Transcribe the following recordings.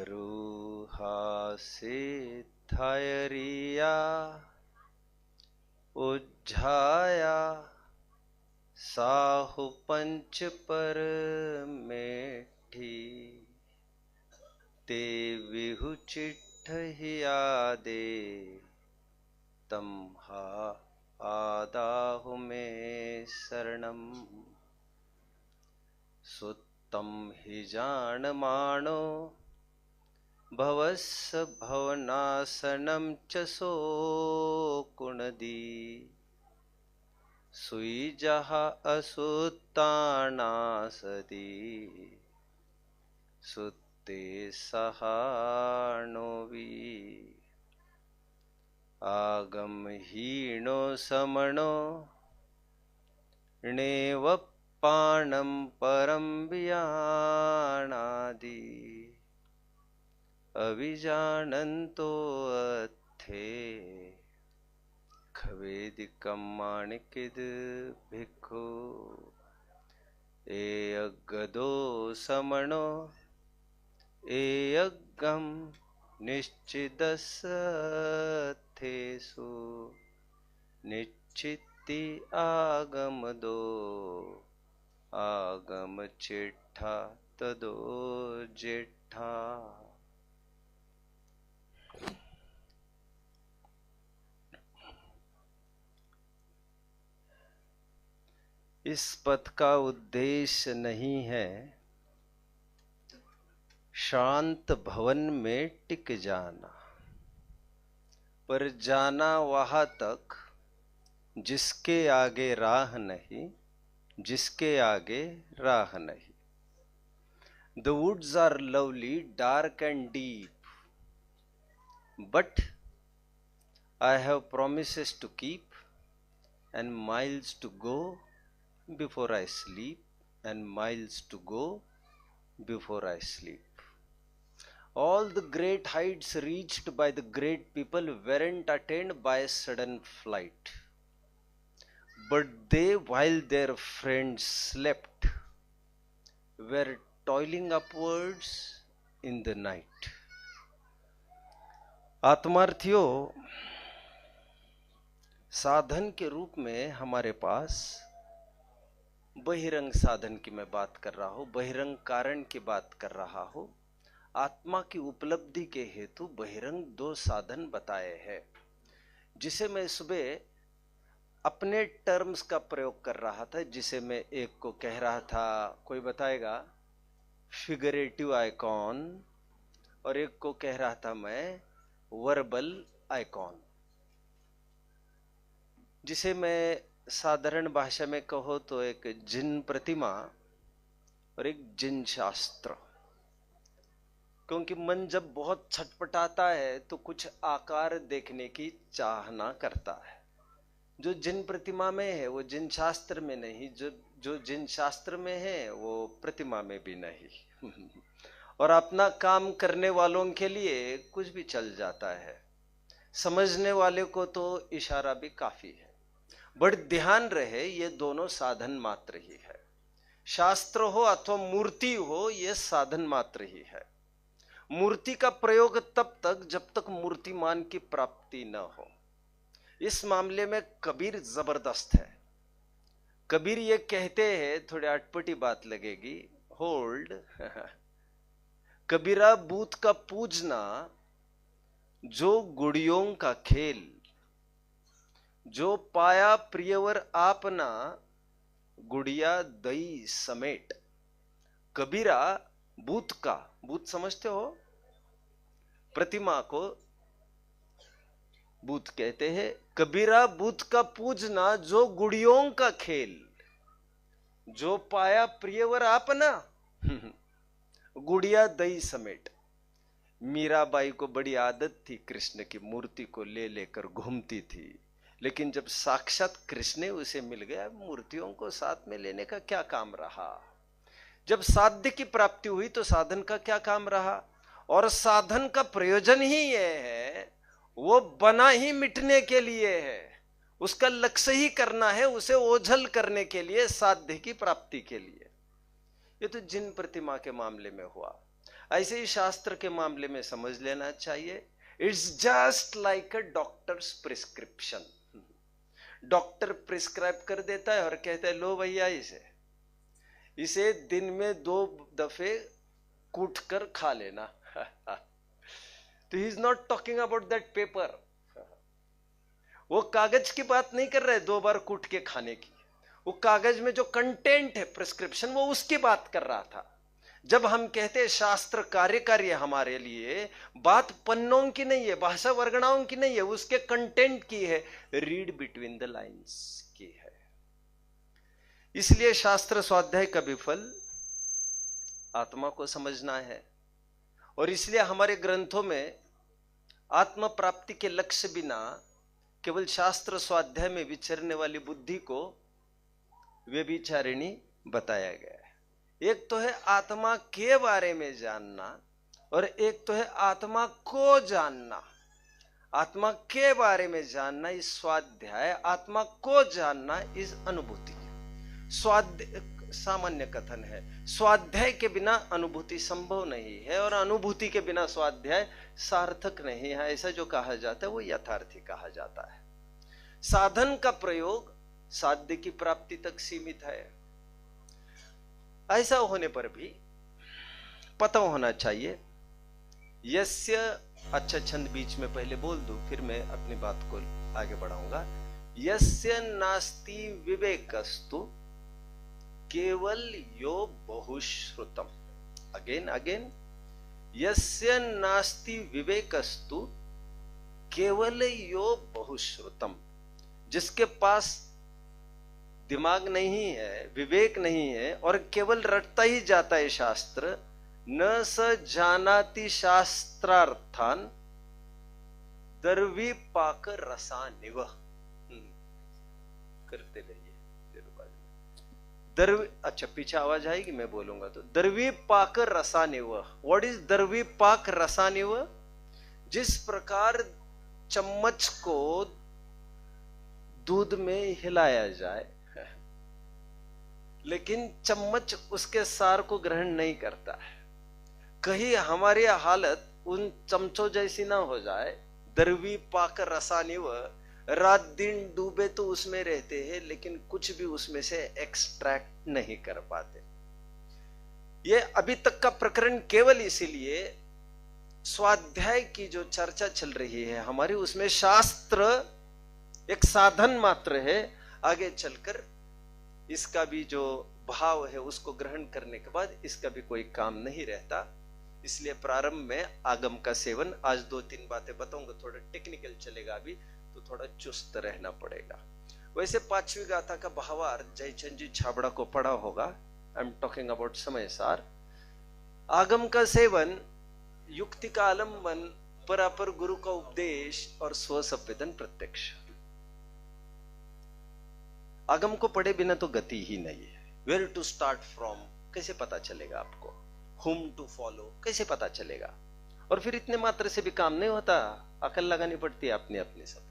रूहा से थायरिया उज्झाया साहु पंच पर मेठी ते विहु चिट्ठहिया दे तम्हा आदाहु में शरणम सुत्तम हि जान मानो भवस्स भवनाशनम च सो कुणदी सुई जहा असुत्ताना सदी सुत्ते सहानोवी आगम हीनो समणो नेव पाणम परम बियाणादि अविजानन्तो अथे खवेदिकं माणिकिद भिक्खु एयगदो समणो एयगम निश्चिदस्सथेषु निश्चिति आगमदो आगम चिट्ठा तदो जेठा। इस पथ का उद्देश्य नहीं है शांत भवन में टिक जाना, पर जाना वहां तक जिसके आगे राह नहीं, जिसके आगे राह नहीं। The woods are lovely, dark and deep, but I have promises to keep and miles to go before I sleep, and miles to go before I sleep. All the great heights reached by the great people weren't attained by sudden flight, but they, while their friends slept, were toiling upwards in the night. आत्मार्थियों, साधन के रूप में हमारे पास बहिरंग साधन की मैं बात कर रहा हूं, बहिरंग कारण की बात कर रहा हूं। आत्मा की उपलब्धि के हेतु बहिरंग दो साधन बताए हैं, जिसे मैं सुबह अपने टर्म्स का प्रयोग कर रहा था, जिसे मैं एक को कह रहा था, कोई बताएगा, फिगरेटिव आइकॉन, और एक को कह रहा था मैं वर्बल आइकॉन। जिसे मैं साधारण भाषा में कहो तो एक जिन प्रतिमा और एक जिन शास्त्र। क्योंकि मन जब बहुत छटपटाता है तो कुछ आकार देखने की चाहना करता है। जो जिन प्रतिमा में है वो जिन शास्त्र में नहीं, जो जिन शास्त्र में है वो प्रतिमा में भी नहीं। और अपना काम करने वालों के लिए कुछ भी चल जाता है, समझने वाले को तो इशारा भी काफी है। बट ध्यान रहे, ये दोनों साधन मात्र ही है। शास्त्र हो अथवा मूर्ति हो, ये साधन मात्र ही है। मूर्ति का प्रयोग तब तक जब तक मूर्तिमान की प्राप्ति न हो। इस मामले में कबीर जबरदस्त है। कबीर ये कहते हैं, थोड़ी अटपटी बात लगेगी, होल्ड। कबीरा बूथ का पूजना जो गुड़ियों का खेल, जो पाया प्रियवर आपना गुड़िया दई समेट। कबीरा बूथ का, बूथ समझते हो, प्रतिमा को बूथ कहते हैं। कबीरा बूथ का पूजना जो गुड़ियों का खेल, जो पाया प्रियवर आपना गुड़िया दई समेट। मीराबाई को बड़ी आदत थी, कृष्ण की मूर्ति को ले लेकर घूमती थी, लेकिन जब साक्षात कृष्ण उसे मिल गया, मूर्तियों को साथ में लेने का क्या काम रहा। जब साध्य की प्राप्ति हुई तो साधन का क्या काम रहा। और साधन का प्रयोजन ही यह है, वो बना ही मिटने के लिए है, उसका लक्ष्य ही करना है, उसे ओझल करने के लिए, साध्य की प्राप्ति के लिए। ये तो जिन प्रतिमा के मामले में हुआ। ऐसे ही शास्त्र के मामले में समझ लेना चाहिए, it's just like a doctor's prescription. Doctor prescribe कर देता है और कहता है लो भैया इसे दिन में 2 दफे कूट कर खा लेना। तो he is not talking about that paper. वो कागज की बात नहीं कर रहे 2 बार कूट के खाने की, वो कागज में जो कंटेंट है प्रिस्क्रिप्शन, वो उसकी बात कर रहा था। जब हम कहते हैं शास्त्र कार्यकारी है हमारे लिए, बात पन्नों की नहीं है, भाषा वर्गणाओं की नहीं है, उसके कंटेंट की है, रीड बिटवीन द लाइंस की है। इसलिए शास्त्र स्वाध्याय का विफल आत्मा को समझना है, और इसलिए हमारे ग्रंथों में आत्म प्राप्ति के लक्ष्य बिना केवल शास्त्र स्वाध्याय में विचरने वाली बुद्धि को व्यभिचारिणी बताया गया है। एक तो है आत्मा के बारे में जानना, और एक तो है आत्मा को जानना। आत्मा के बारे में जानना इस स्वाध्याय, आत्मा को जानना इस अनुभूति। स्वाध्याय सामान्य कथन है, स्वाध्याय के बिना अनुभूति संभव नहीं है, और अनुभूति के बिना स्वाध्याय सार्थक नहीं है। ऐसा जो कहा जाता है वो यथार्थी कहा जाता है। साधन का प्रयोग साध्य की प्राप्ति तक सीमित है। ऐसा होने पर भी पता होना चाहिए यस्य, अच्छा छंद बीच में पहले बोल दूं, फिर मैं अपनी बात को आगे बढ़ाऊंगा। यस्य नास्ति विवेकस्तु केवल यो बहुश्रुतम। अगेन यस्य नास्ति विवेकस्तु केवल यो बहुश्रुतम। जिसके पास दिमाग नहीं है, विवेक नहीं है, और केवल रटता ही जाता है शास्त्र, न स जानाति शास्त्रार्थान दर्विपाक रसानिव। करते रहिए। अच्छा पीछे आवाज आएगी, मैं बोलूंगा तो। दर्विपाक रसानिव। व्हाट इज दर्विपाक रसानिव? जिस प्रकार चम्मच को दूध में हिलाया जाए, लेकिन चम्मच उसके सार को ग्रहण नहीं करता है, कहीं हमारी हालत उन चमचों जैसी ना हो जाए। दर्वी पाक रसानिव, रात दिन डूबे तो उसमें रहते हैं, लेकिन कुछ भी उसमें से एक्सट्रैक्ट नहीं कर पाते। ये अभी तक का प्रकरण केवल इसीलिए स्वाध्याय की जो चर्चा चल रही है हमारी, उसमें शास्त्र एक साधन मात्र है। आगे चलकर इसका भी जो भाव है उसको ग्रहण करने के बाद इसका भी कोई काम नहीं रहता। इसलिए प्रारंभ में आगम का सेवन, आज 2-3 बातें बताऊंगा, थोड़ा टेक्निकल चलेगा, अभी तो थोड़ा चुस्त रहना पड़ेगा। वैसे 5वीं गाथा का भावार्थ जयचंद जी छाबड़ा को पढ़ा होगा। आई एम टॉकिंग अबाउट समय सार। आगम का सेवन, युक्ति का आलंबन, परापर गुरु का उपदेश और स्व संवेदन प्रत्यक्ष। आगम को पढ़े बिना तो गति ही नहीं है। वेयर टू स्टार्ट फ्रॉम कैसे पता चलेगा आपको? हुम टू फॉलो कैसे पता चलेगा? और फिर इतने मात्र से भी काम नहीं होता, अकल लगानी पड़ती है अपनी अपनी सब।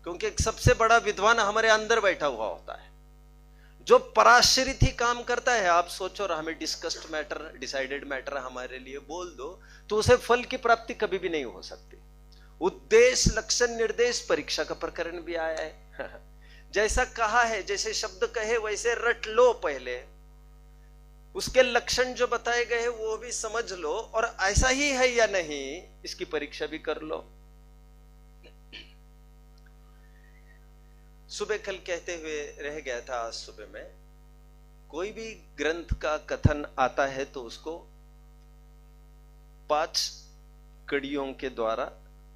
क्योंकि एक सबसे बड़ा विद्वान हमारे अंदर बैठा हुआ होता है, जो पराश्रित ही काम करता है। आप सोचो, और हमें डिस्कस्ड मैटर, डिसाइडेड मैटर हमारे लिए बोल दो, तो उसे फल की प्राप्ति कभी भी नहीं हो सकती। उद्देश्य, लक्षण, निर्देश, परीक्षा का प्रकरण भी आया है। जैसा कहा है, जैसे शब्द कहे वैसे रट लो पहले, उसके लक्षण जो बताए गए हैं वो भी समझ लो, और ऐसा ही है या नहीं इसकी परीक्षा भी कर लो। सुबह कल कहते हुए रह गया था, आज सुबह में, कोई भी ग्रंथ का कथन आता है तो उसको 5 कड़ियों के द्वारा,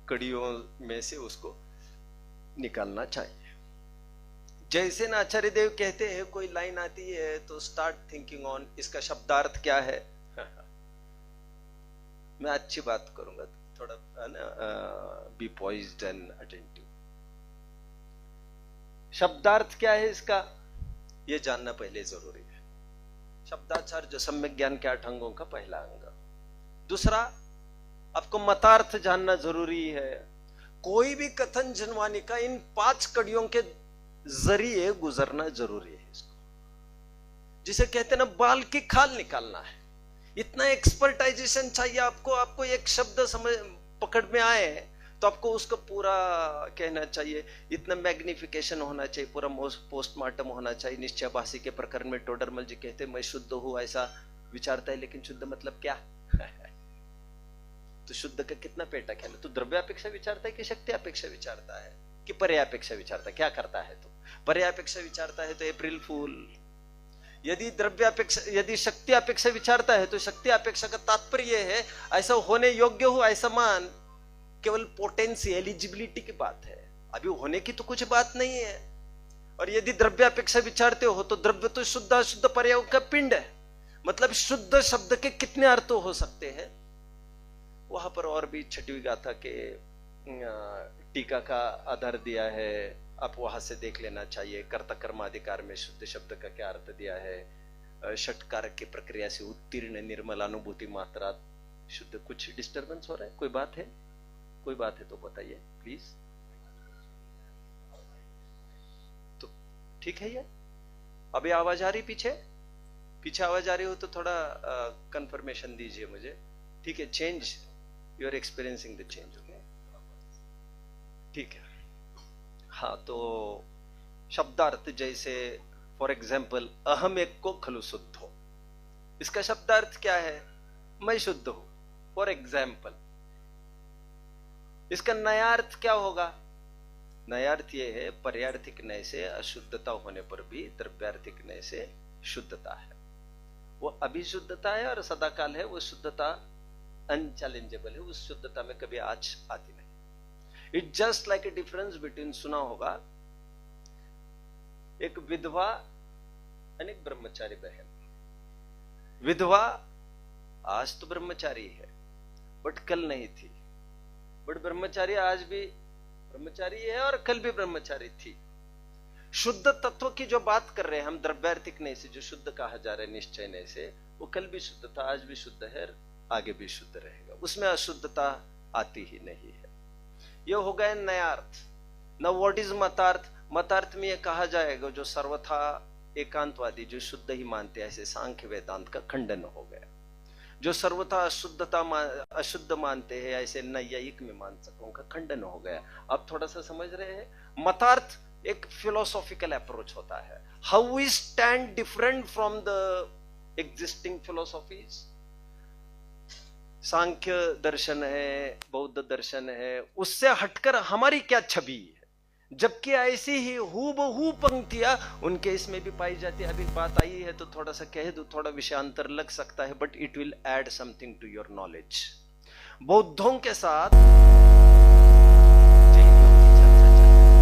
कड़ियों में से उसको निकालना चाहिए। जैसे ना आचार्य देव कहते हैं, कोई लाइन आती है तो स्टार्ट थिंकिंग ऑन इसका शब्दार्थ क्या है। मैं अच्छी बात करूंगा, थोड़ा बी पॉइज्ड एंड अटेंटिव। शब्दार्थ क्या है इसका, यह जानना पहले जरूरी है। शब्दाचार जो सम्यक ज्ञान के 8 अंगों का पहला अंग। दूसरा, आपको मतार्थ जानना जरूरी है। कोई भी कथन जनवानी का इन 5 कड़ियों के जरिए गुजरना जरूरी है। इसको जिसे कहते हैं ना, बाल की खाल निकालना है। इतना एक्सपर्टाइजेशन चाहिए आपको, आपको एक शब्द समझ पकड़ में आए तो आपको उसका पूरा कहना चाहिए, इतना मैग्निफिकेशन होना चाहिए, पूरा पोस्टमार्टम होना चाहिए। निश्चयवासी के प्रकरण में टोडरमल जी कहते मैं शुद्ध हूं ऐसा विचारता है, लेकिन शुद्ध मतलब क्या? तो शुद्ध का कितना पेटा ख्याल है? तो द्रव्यापेक्षा विचारता है कि शक्ति अपेक्षा विचारता है कि पर्यापेक्षा विचारता है? क्या करता है? तो पर्यापेक्षा विचारता है तो अप्रैल फूल। यदि द्रव्यापेक्षा, यदि शक्ति अपेक्षा विचारता है तो शक्ति अपेक्षा का तात्पर्य है ऐसा होने योग्य हो ऐसा मान, केवल पोटेंसी एलिजिबिलिटी की बात है, अभी होने की तो कुछ बात नहीं है। और यदि द्रव्यापेक्षा विचारते हो तो द्रव्य तो शुद्ध अशुद्ध पर्याय का पिंड है, मतलब शुद्ध शब्द के कितने अर्थ हो सकते हैं। वहां पर और भी छठवीं गाथा के टीका का आधार दिया है, आप वहां से देख लेना चाहिए। कर्ता कर्माधिकार में शुद्ध शब्द का क्या अर्थ दिया है। षटकारक की प्रक्रिया से उत्तीर्ण निर्मल अनुभूति मात्रा शुद्ध। कुछ डिस्टर्बेंस हो रहा है? कोई बात है? कोई बात है तो बताइए प्लीज। तो ठीक है ये। अभी आवाज आ रही पीछे? पीछे आवाज आ रही हो तो थोड़ा कंफर्मेशन दीजिए मुझे। ठीक है, change, you are experiencing the change. Okay, ठीक है। हाँ, तो शब्दार्थ जैसे फॉर एग्जाम्पल अहम एक को खलु शुद्ध हो, इसका शब्दार्थ क्या है? मैं शुद्ध हूं, फॉर एग्जाम्पल। इसका नयार्थ क्या होगा? नयार्थ ये है पर्यार्थिक नय से अशुद्धता होने पर भी द्रव्यार्थिक नय से शुद्धता है। वो अभिशुद्धता है और सदाकाल है, वो शुद्धता अनचैलेंजेबल है, उस शुद्धता में कभी आज आती नहीं। It just like a difference between, सुना होगा, एक विधवा और एक ब्रह्मचारी बहन। विधवा आज तो ब्रह्मचारी है बट कल नहीं थी, बट ब्रह्मचारी आज भी ब्रह्मचारी है और कल भी ब्रह्मचारी थी। शुद्ध तत्व की जो बात कर रहे हैं हम, द्रव्यार्थिक नहीं से जो शुद्ध कहा जा रहा है निश्चय नहीं से, वो कल भी शुद्ध था, आज भी शुद्ध है, आगे भी शुद्ध रहेगा, उसमें अशुद्धता आती ही नहीं है। यह हो गया नयार्थ। न व्हाट इज मतार्थ? मतार्थ में यह कहा जाएगा जो सर्वथा एकांतवादी जो शुद्ध ही मानते हैं, ऐसे सांख्य वेदांत का खंडन हो गया। जो सर्वथा अशुद्ध मानते हैं, ऐसे नैयायिक में मान सकों का खंडन हो गया। अब थोड़ा सा समझ रहे हैं? मतार्थ एक फिलोसॉफिकल अप्रोच होता है, how we stand different from the existing philosophies. Sankhya दर्शन है, बौद्ध दर्शन है, उससे हटकर हमारी क्या छवि है, जबकि ऐसी ही हूबहू पंक्तियां उनके इसमें भी पाई जाती है। अभी बात आई है तो थोड़ा सा कह दूं, थोड़ा विषयांतर लग सकता है but it will add something to your knowledge. बौद्धों के साथ जैनियों की चर्चा चल रही है,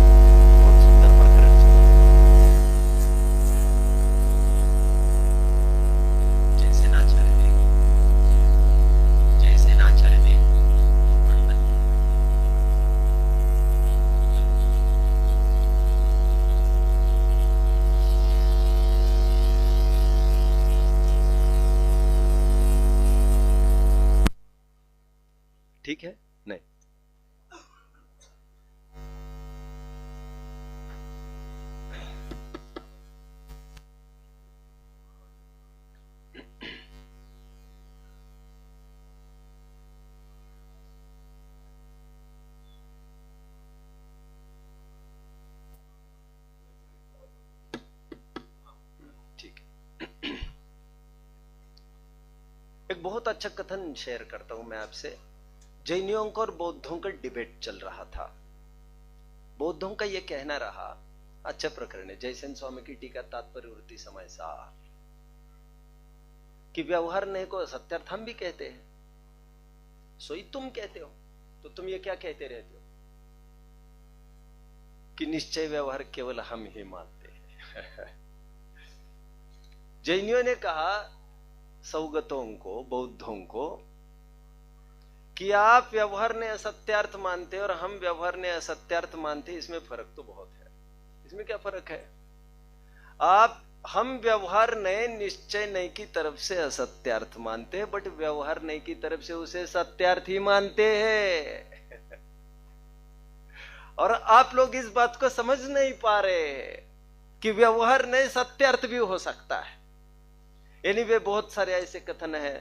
बहुत सुंदर प्रकरण जैसे नाचार्य ठीक है? नहीं, ठीक है। एक बहुत अच्छा कथन शेयर करता हूं मैं आपसे। जैनियों का और बौद्धों का डिबेट चल रहा था। बौद्धों का यह कहना रहा, अच्छा प्रकरण है, जयसेन स्वामी की टीका तात्पर्य वृत्ति समय सार, कि व्यवहार नहीं को सत्यार्थ हम भी कहते हैं, सोई तुम कहते हो, तो तुम ये क्या कहते रहते हो कि निश्चय व्यवहार केवल हम ही मानते हैं। जैनियों ने कहा सौगतों को, बौद्धों को, कि आप व्यवहार ने असत्यार्थ मानते और हम व्यवहार ने असत्यार्थ मानते, इसमें फर्क तो बहुत है। इसमें क्या फर्क है? हम व्यवहार ने निश्चय नहीं की तरफ से असत्यार्थ मानते हैं, बट व्यवहार नहीं की तरफ से उसे सत्यार्थ ही मानते हैं। और आप लोग इस बात को समझ नहीं पा रहे कि व्यवहार नहीं सत्यार्थ भी हो सकता है। एनीवे बहुत सारे ऐसे कथन है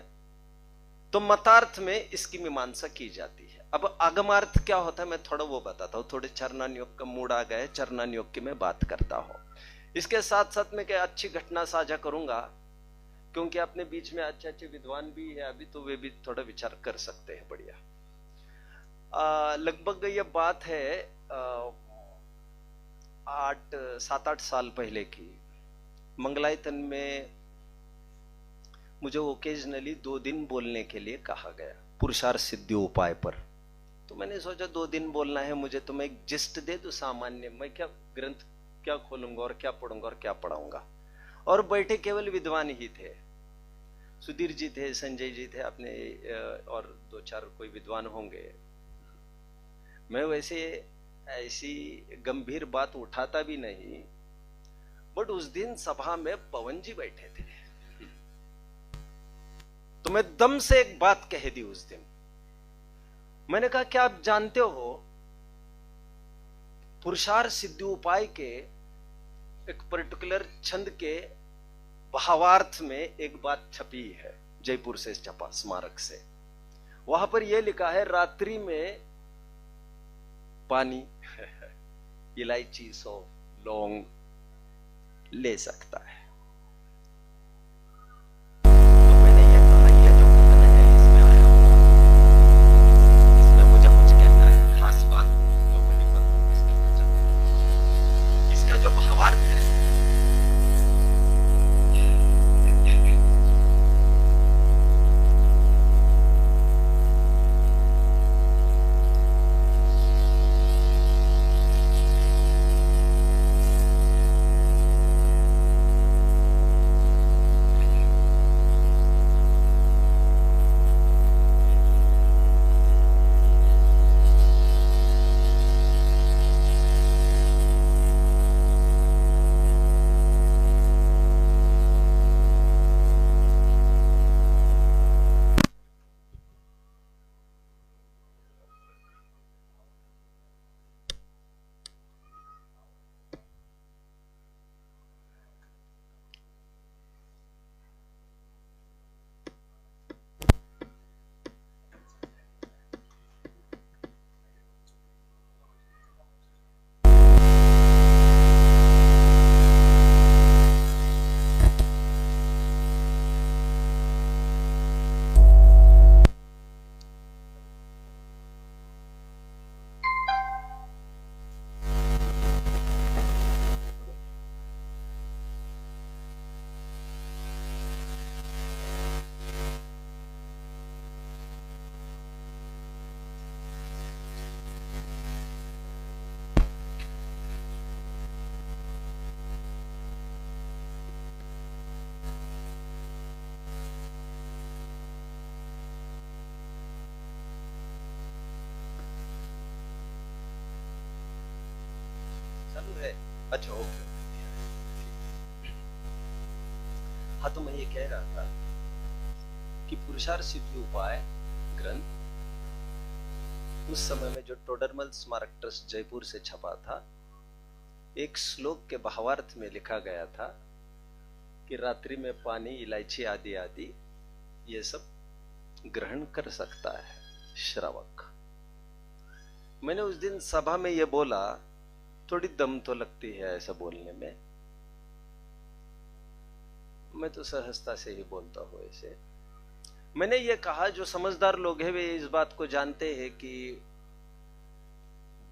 तो मतार्थ में इसकी मीमांसा की जाती है। अब आगमार्थ क्या होता है मैं थोड़ा वो बताता हूँ। थोड़े चरणान योग का मूड आ गए, चरणान योग की मैं बात करता हूँ। इसके साथ साथ मैं क्या अच्छी घटना साझा करूंगा, क्योंकि अपने बीच में अच्छे अच्छे विद्वान भी है अभी, तो वे भी थोड़ा विचार कर सकते हैं। बढ़िया। लगभग ये बात है 7-8 साल पहले की। मंगलायतन में मुझे ओकेजनली 2 दिन बोलने के लिए कहा गया पुरुषार्थ सिद्धि उपाय पर। तो मैंने सोचा 2 दिन बोलना है मुझे, तो मैं एक जिस्ट दे दूं सामान्य, मैं क्या ग्रंथ क्या खोलूंगा और क्या पढ़ूंगा और क्या पढ़ाऊंगा। और बैठे केवल विद्वान ही थे, सुधीर जी थे, संजय जी थे अपने, और 2-4 कोई विद्वान होंगे। मैं वैसे ऐसी गंभीर बात उठाता भी नहीं, बट उस दिन सभा में पवन जी बैठे थे, तो मैं दम से एक बात कह दी उस दिन। मैंने कहा क्या आप जानते हो पुरुषार्थ सिद्धि उपाय के एक पर्टिकुलर छंद के भावार्थ में एक बात छपी है, जयपुर से छपा स्मारक से। वहां पर यह लिखा है रात्रि में पानी इलायची, सौंफ, लौंग ले सकता है। तो मैंने ये कहा ये जो कथन है इसमें आया हुआ, इसमें मुझे कुछ कहना है, खास बात जो मुझे पता है, इसका जो भावार्थ है चालू है। अच्छा ओके। हाँ, तो मैं ये कह रहा था कि पुरुषार्थ सिद्धि उपाय ग्रंथ उस समय में जो टोडरमल स्मारक ट्रस्ट जयपुर से छपा था, एक श्लोक के भावार्थ में लिखा गया था कि रात्रि में पानी, इलायची आदि आदि ये सब ग्रहण कर सकता है श्रावक। मैंने उस दिन सभा में ये बोला, थोड़ी दम तो लगती है ऐसा बोलने में, मैं तो सहजता से ही बोलता हूं ऐसे। मैंने ये कहा जो समझदार लोग हैं वे इस बात को जानते हैं कि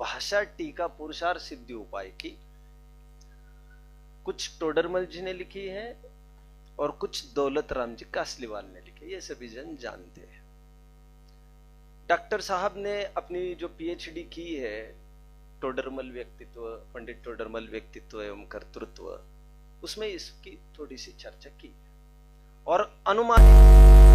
भाषा टीका पुरुषार्थ सिद्धि उपाय की कुछ टोडरमल जी ने लिखी है और कुछ दौलत राम जी कासलीवाल ने लिखी, ये सभी जन जानते हैं। डॉक्टर साहब ने अपनी जो पीएचडी की है टोडरमल व्यक्तित्व, पंडित टोडरमल व्यक्तित्व एवं कर्तृत्व, उसमें इसकी थोड़ी सी चर्चा की और अनुमानित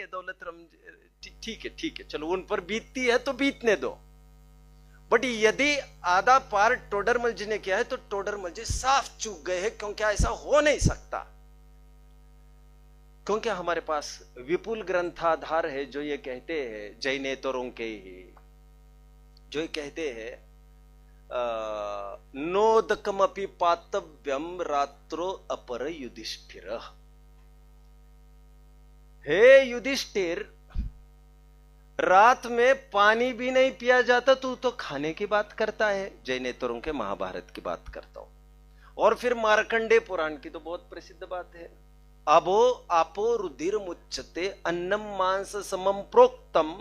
के दौलत राम, ठीक है चलो, उन पर बीतती है तो बीतने दो। बट यदि आधा पार टोडरमल जी ने किया है तो टोडरमल जी साफ चूक गए हैं, क्योंकि ऐसा हो नहीं सकता। क्योंकि हमारे पास विपुल ग्रंथाधार है जो ये कहते हैं, जैनेतरों के ही, जो ये कहते हैं नोदकमपि पातव्यम रात्रो अपर युधिष्ठिर। हे युधिष्ठिर, रात में पानी भी नहीं पिया जाता, तू तो खाने की बात करता है। जैनेतरों के महाभारत की बात करता हूं। और फिर मार्कंडे पुराण की तो बहुत प्रसिद्ध बात है, अबो आपो रुधिर मुच्यते अन्नम मांस समम प्रोक्तम।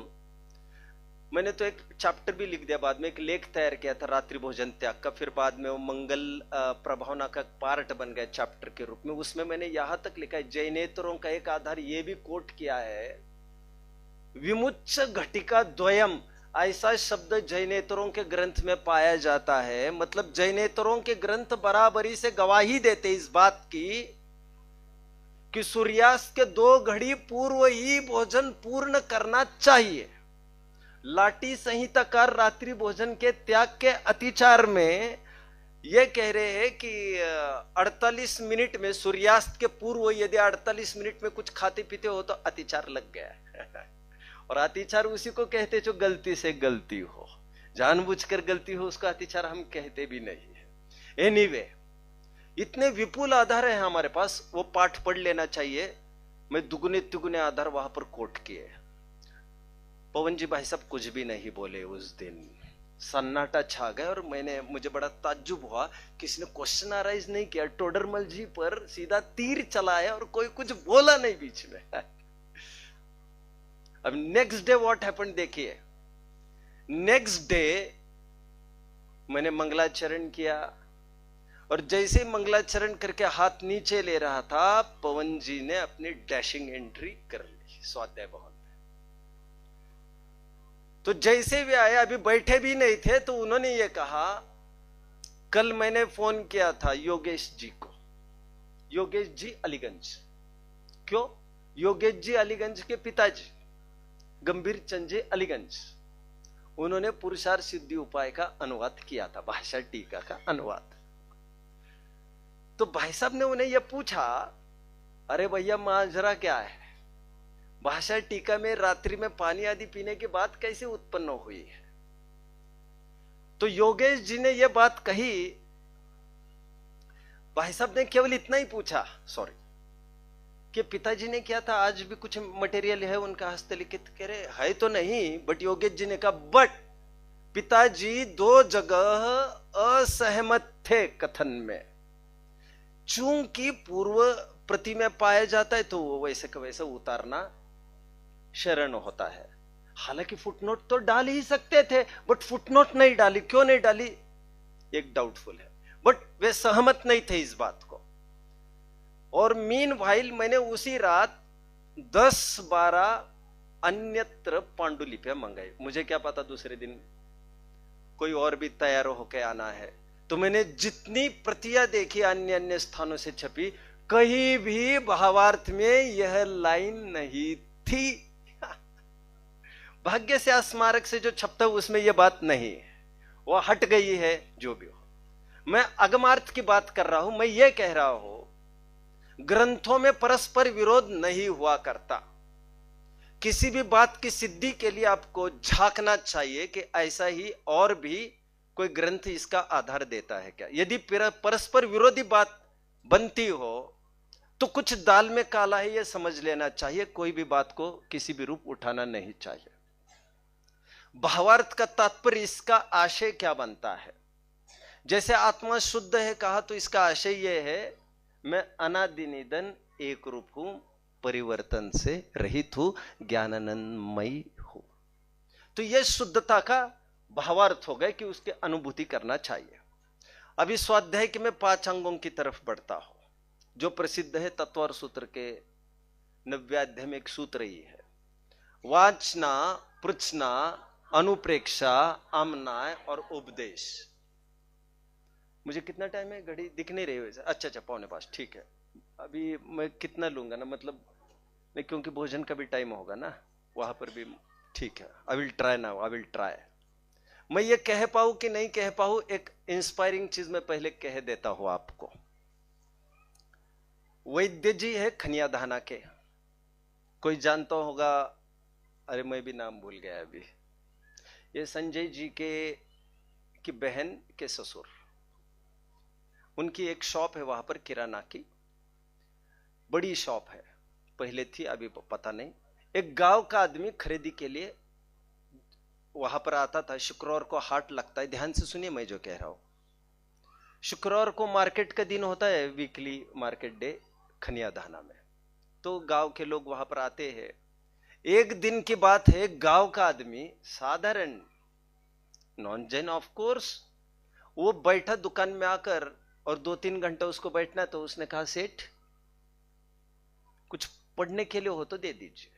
मैंने तो एक चैप्टर भी लिख दिया, बाद में एक लेख तैयार किया था रात्रि भोजन त्याग का, फिर बाद में वो मंगल प्रभावना का पार्ट बन गया चैप्टर के रूप में। उसमें मैंने यहां तक लिखा है, जैनेतरों का एक आधार ये भी कोट किया है, विमुच्च घटिका द्वयम, ऐसा शब्द जैनेतरों के ग्रंथ में पाया जाता है। मतलब जैनेतरों के ग्रंथ बराबरी से गवाही देते इस बात की कि सूर्यास्त के 2 घड़ी पूर्व ही भोजन पूर्ण करना चाहिए। लाटी संहिताकार रात्रि भोजन के त्याग के अतिचार में यह कह रहे हैं कि 48 मिनट में, सूर्यास्त के पूर्व यदि 48 मिनट में कुछ खाते पीते हो तो अतिचार लग गया। और अतिचार उसी को कहते जो गलती से गलती हो, जानबूझकर गलती हो उसका अतिचार हम कहते भी नहीं है। एनीवे, इतने विपुल आधार है हमारे पास, वो पाठ पढ़ लेना चाहिए। मैं दुगुने तिगुने आधार वहां पर कोट किए। पवन जी भाई साहब कुछ भी नहीं बोले उस दिन, सन्नाटा छा गया। और मुझे बड़ा ताज्जुब हुआ, किसी ने क्वेश्चन अराइज नहीं किया, टोडरमल जी पर सीधा तीर चलाया और कोई कुछ बोला नहीं बीच में। अब नेक्स्ट डे व्हाट हैपेंड देखिए। नेक्स्ट डे मैंने मंगलाचरण किया, और जैसे मंगलाचरण करके हाथ नीचे ले रहा था, पवन जी ने अपनी डैशिंग एंट्री कर ली स्वाध्याय भवन में। तो जैसे भी आए, अभी बैठे भी नहीं थे, तो उन्होंने ये कहा, कल मैंने फोन किया था योगेश जी को, योगेश जी अलीगंज। क्यों? योगेश जी अलीगंज के पिताजी गंभीर चंद जी अलीगंज, उन्होंने पुरुषार्थ सिद्धि उपाय का अनुवाद किया था, भाषा टीका का अनुवाद। तो भाई साहब ने उन्हें यह पूछा, अरे भैया माजरा क्या है, भाषा टीका में रात्रि में पानी आदि पीने की बात कैसे उत्पन्न हुई है? तो योगेश जी ने यह बात कही। भाई साहब ने केवल इतना ही पूछा, सॉरी, कि पिताजी ने किया था, आज भी कुछ मटेरियल है उनका हस्तलिखित? कह रहे है तो नहीं, बट योगेश जी ने कहा, बट पिताजी 2 जगह असहमत थे कथन में। चूंकि पूर्व प्रति में पाया जाता है तो वो वैसे का वैसे उतारना शरण होता है। हालांकि फुटनोट तो डाल ही सकते थे, बट फुटनोट नहीं डाली। क्यों नहीं डाली, एक डाउटफुल है, बट वे सहमत नहीं थे इस बात को। और मीन वाइल मैंने उसी रात 10-12 अन्यत्र पांडुलिपियां मंगाई। मुझे क्या पता दूसरे दिन कोई और भी तैयार होकर आना है। तो मैंने जितनी प्रतियां देखी अन्य अन्य स्थानों से छपी, कहीं भी भावार्थ में यह लाइन नहीं थी। भाग्य से स्मारक से जो छपता है उसमें यह बात नहीं है, वह हट गई है। जो भी हो, मैं अगमार्थ की बात कर रहा हूं। मैं यह कह रहा हूं, ग्रंथों में परस्पर विरोध नहीं हुआ करता। किसी भी बात की सिद्धि के लिए आपको झांकना चाहिए कि ऐसा ही और भी कोई ग्रंथ इसका आधार देता है क्या। यदि परस्पर विरोधी बात बनती हो तो कुछ दाल में काला है यह समझ लेना चाहिए। कोई भी बात को किसी भी रूप उठाना नहीं चाहिए। भावार्थ का तात्पर्य, इसका आशय क्या बनता है। जैसे आत्मा शुद्ध है कहा तो इसका आशय यह है, मैं अनादिनिधन एक रूप हूं, परिवर्तन से रहित हूं, ज्ञानानंदमयी हूं। तो यह शुद्धता का भावार्थ हो गए कि उसकी अनुभूति करना चाहिए। अभी स्वाध्याय के मैं 5 अंगों की तरफ बढ़ता हूं, जो प्रसिद्ध है तत्वर सूत्र के 90वें अध्याय में एक सूत्र ही है, वाचना, पृच्छना, अनुप्रेक्षा, आमनाय और उपदेश। मुझे कितना टाइम है, घड़ी दिख नहीं रही वैसे। अच्छा 5:45, ठीक है। अभी मैं कितना लूंगा ना, मतलब नहीं, क्योंकि भोजन का भी टाइम होगा ना वहां पर भी। ठीक है, I will try now, I will try. मैं ये कह पाऊं कि नहीं कह पाऊं, एक इंस्पायरिंग चीज मैं पहले कह देता हूं आपको। वैद्य जी है खनियाधाना के, कोई जानता होगा, अरे मैं भी नाम भूल गया अभी। ये संजय जी के की बहन के ससुर, उनकी एक शॉप है वहां पर किराना की, बड़ी शॉप है, पहले थी अभी पता नहीं। एक गांव का आदमी खरीदी के लिए वहां पर आता था। शुक्रवार को हाट लगता है, ध्यान से सुनिए मैं जो कह रहा हूं। शुक्रवार को मार्केट का दिन होता है, वीकली मार्केट डे खनियाधाना में। तो गांव के लोग वहां पर आते हैं। एक दिन की बात है, गांव का आदमी साधारण नॉन जैन ऑफ कोर्स, वो बैठा दुकान में आकर, और 2-3 घंटा उसको बैठना, तो उसने कहा सेठ कुछ पढ़ने के लिए हो तो दे दीजिए।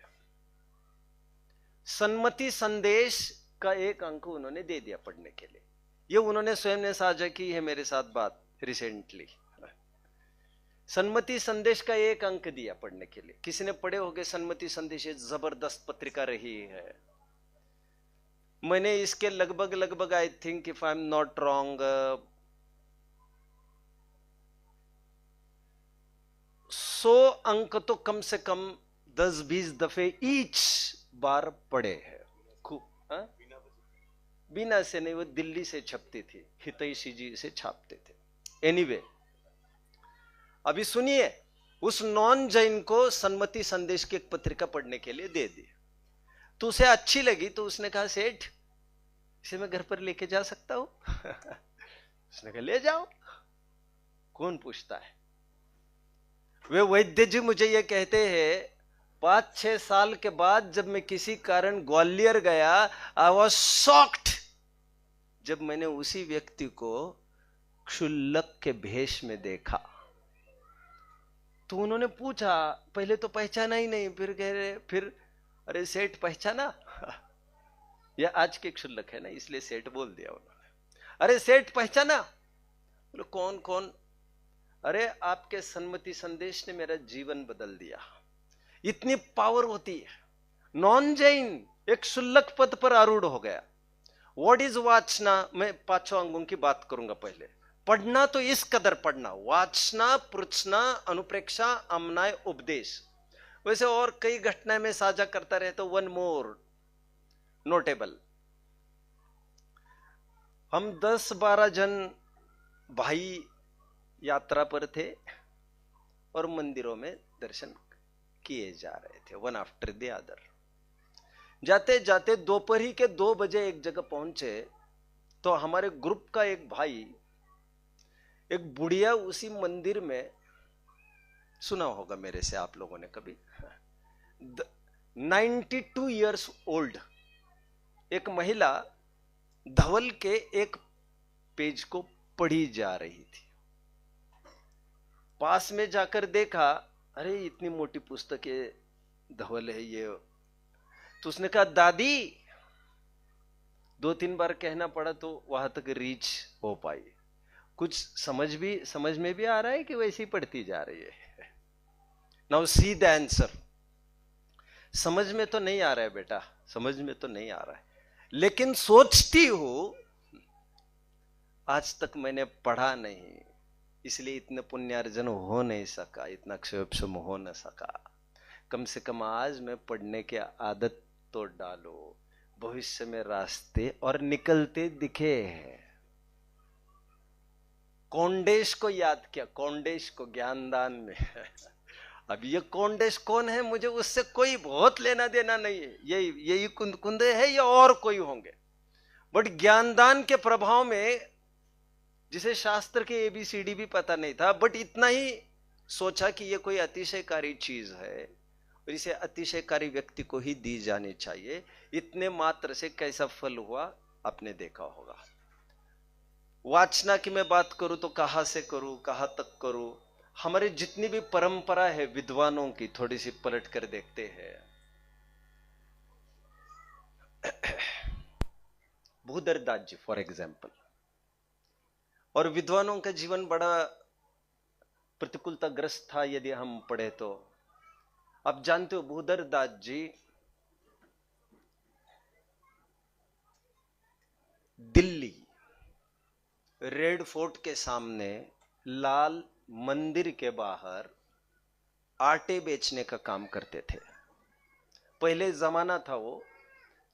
सन्मति संदेश का एक अंक उन्होंने दे दिया पढ़ने के लिए। ये उन्होंने स्वयं ने साझा की है मेरे साथ बात रिसेंटली। सन्मति संदेश का एक अंक दिया पढ़ने के लिए। किसी ने पढ़े होंगे सन्मति संदेश, जबरदस्त पत्रिका रही है। मैंने इसके लगभग I think if I am not wrong 100 अंक तो कम से कम 10-20 दफे ईच बार पढ़े हैं। खूब बिना से नहीं, वो दिल्ली से छपती थी, हितैषी जी से छापते थे। एनीवे, अभी सुनिए, उस नॉन जैन को सन्मति संदेश की एक पत्रिका पढ़ने के लिए दे दी, तो उसे अच्छी लगी, तो उसने कहा सेठ इसे मैं घर पर लेके जा सकता हूं? उसने कहा ले जाओ, कौन पूछता है। वे वैद्य जी मुझे ये कहते हैं 5-6 साल के बाद जब मैं किसी कारण ग्वालियर गया, आई वॉज शॉक्ड जब मैंने उसी व्यक्ति को क्षुल्लक के भेष में देखा। तो उन्होंने पूछा, पहले तो पहचाना ही नहीं, फिर कह रहे, फिर अरे सेठ पहचाना? यह आज के क्षुल्लक है ना, इसलिए सेठ बोल दिया उन्होंने। अरे सेठ पहचाना? बोले कौन कौन? अरे आपके सन्मति संदेश ने मेरा जीवन बदल दिया। इतनी पावर होती है। नॉन जैन एक क्षुल्लक पद पर आरूढ़ हो गया। व्हाट इज वाचना? मैं 5 अंगों की बात करूंगा। पहले पढ़ना, तो इस कदर पढ़ना, वाचना, पृच्छना, अनुप्रेक्षा, अमनाय, उपदेश। वैसे और कई घटनाएं में साझा करता रहता। वन मोर नोटेबल, हम 10-12 जन भाई यात्रा पर थे और मंदिरों में दर्शन किए जा रहे थे, वन आफ्टर द अदर। जाते जाते दोपहर के 2 बजे एक जगह पहुंचे, तो हमारे ग्रुप का एक भाई, एक बुढ़िया उसी मंदिर में, सुना होगा मेरे से आप लोगों ने कभी, 92 इयर्स ओल्ड एक महिला धवल के एक पेज को पढ़ी जा रही थी। पास में जाकर देखा, अरे इतनी मोटी पुस्तक है, धवल है ये। तो उसने कहा दादी, 2-3 बार कहना पड़ा तो वहां तक रीच हो पाई। कुछ समझ में भी आ रहा है कि वैसे ही पढ़ती जा रही है। Now see the answer. समझ में तो नहीं आ रहा है बेटा, समझ में तो नहीं आ रहा है, लेकिन सोचती हूं आज तक मैंने पढ़ा नहीं, इसलिए इतने पुण्यार्जन हो नहीं सका, इतना क्षोभ हो न सका। कम से कम आज मैं पढ़ने की आदत तो डालो, भविष्य में रास्ते और निकलते दिखे हैं। कोंडेश को याद किया, कोंडेश को ज्ञानदान में। अब ये कोंडेश कौन है, मुझे उससे कोई बहुत लेना देना नहीं है, यही कुंदे है या और कोई होंगे, बट ज्ञानदान के प्रभाव में, जिसे शास्त्र के ABCD भी पता नहीं था, बट इतना ही सोचा कि ये कोई अतिशयकारी चीज है और इसे अतिशयकारी व्यक्ति को ही दी जानी चाहिए। इतने मात्र से कैसा फल हुआ आपने देखा होगा। वाचना की मैं बात करूं तो कहां से करूं, कहां तक करूं। हमारे जितनी भी परंपरा है विद्वानों की, थोड़ी सी पलट कर देखते हैं। भूधरदास जी फॉर एग्जाम्पल, और विद्वानों का जीवन बड़ा प्रतिकूलताग्रस्त था यदि हम पढ़े तो। आप जानते हो भूधर दास जी दिल्ली रेड फोर्ट के सामने लाल मंदिर के बाहर आटे बेचने का काम करते थे। पहले जमाना था वो,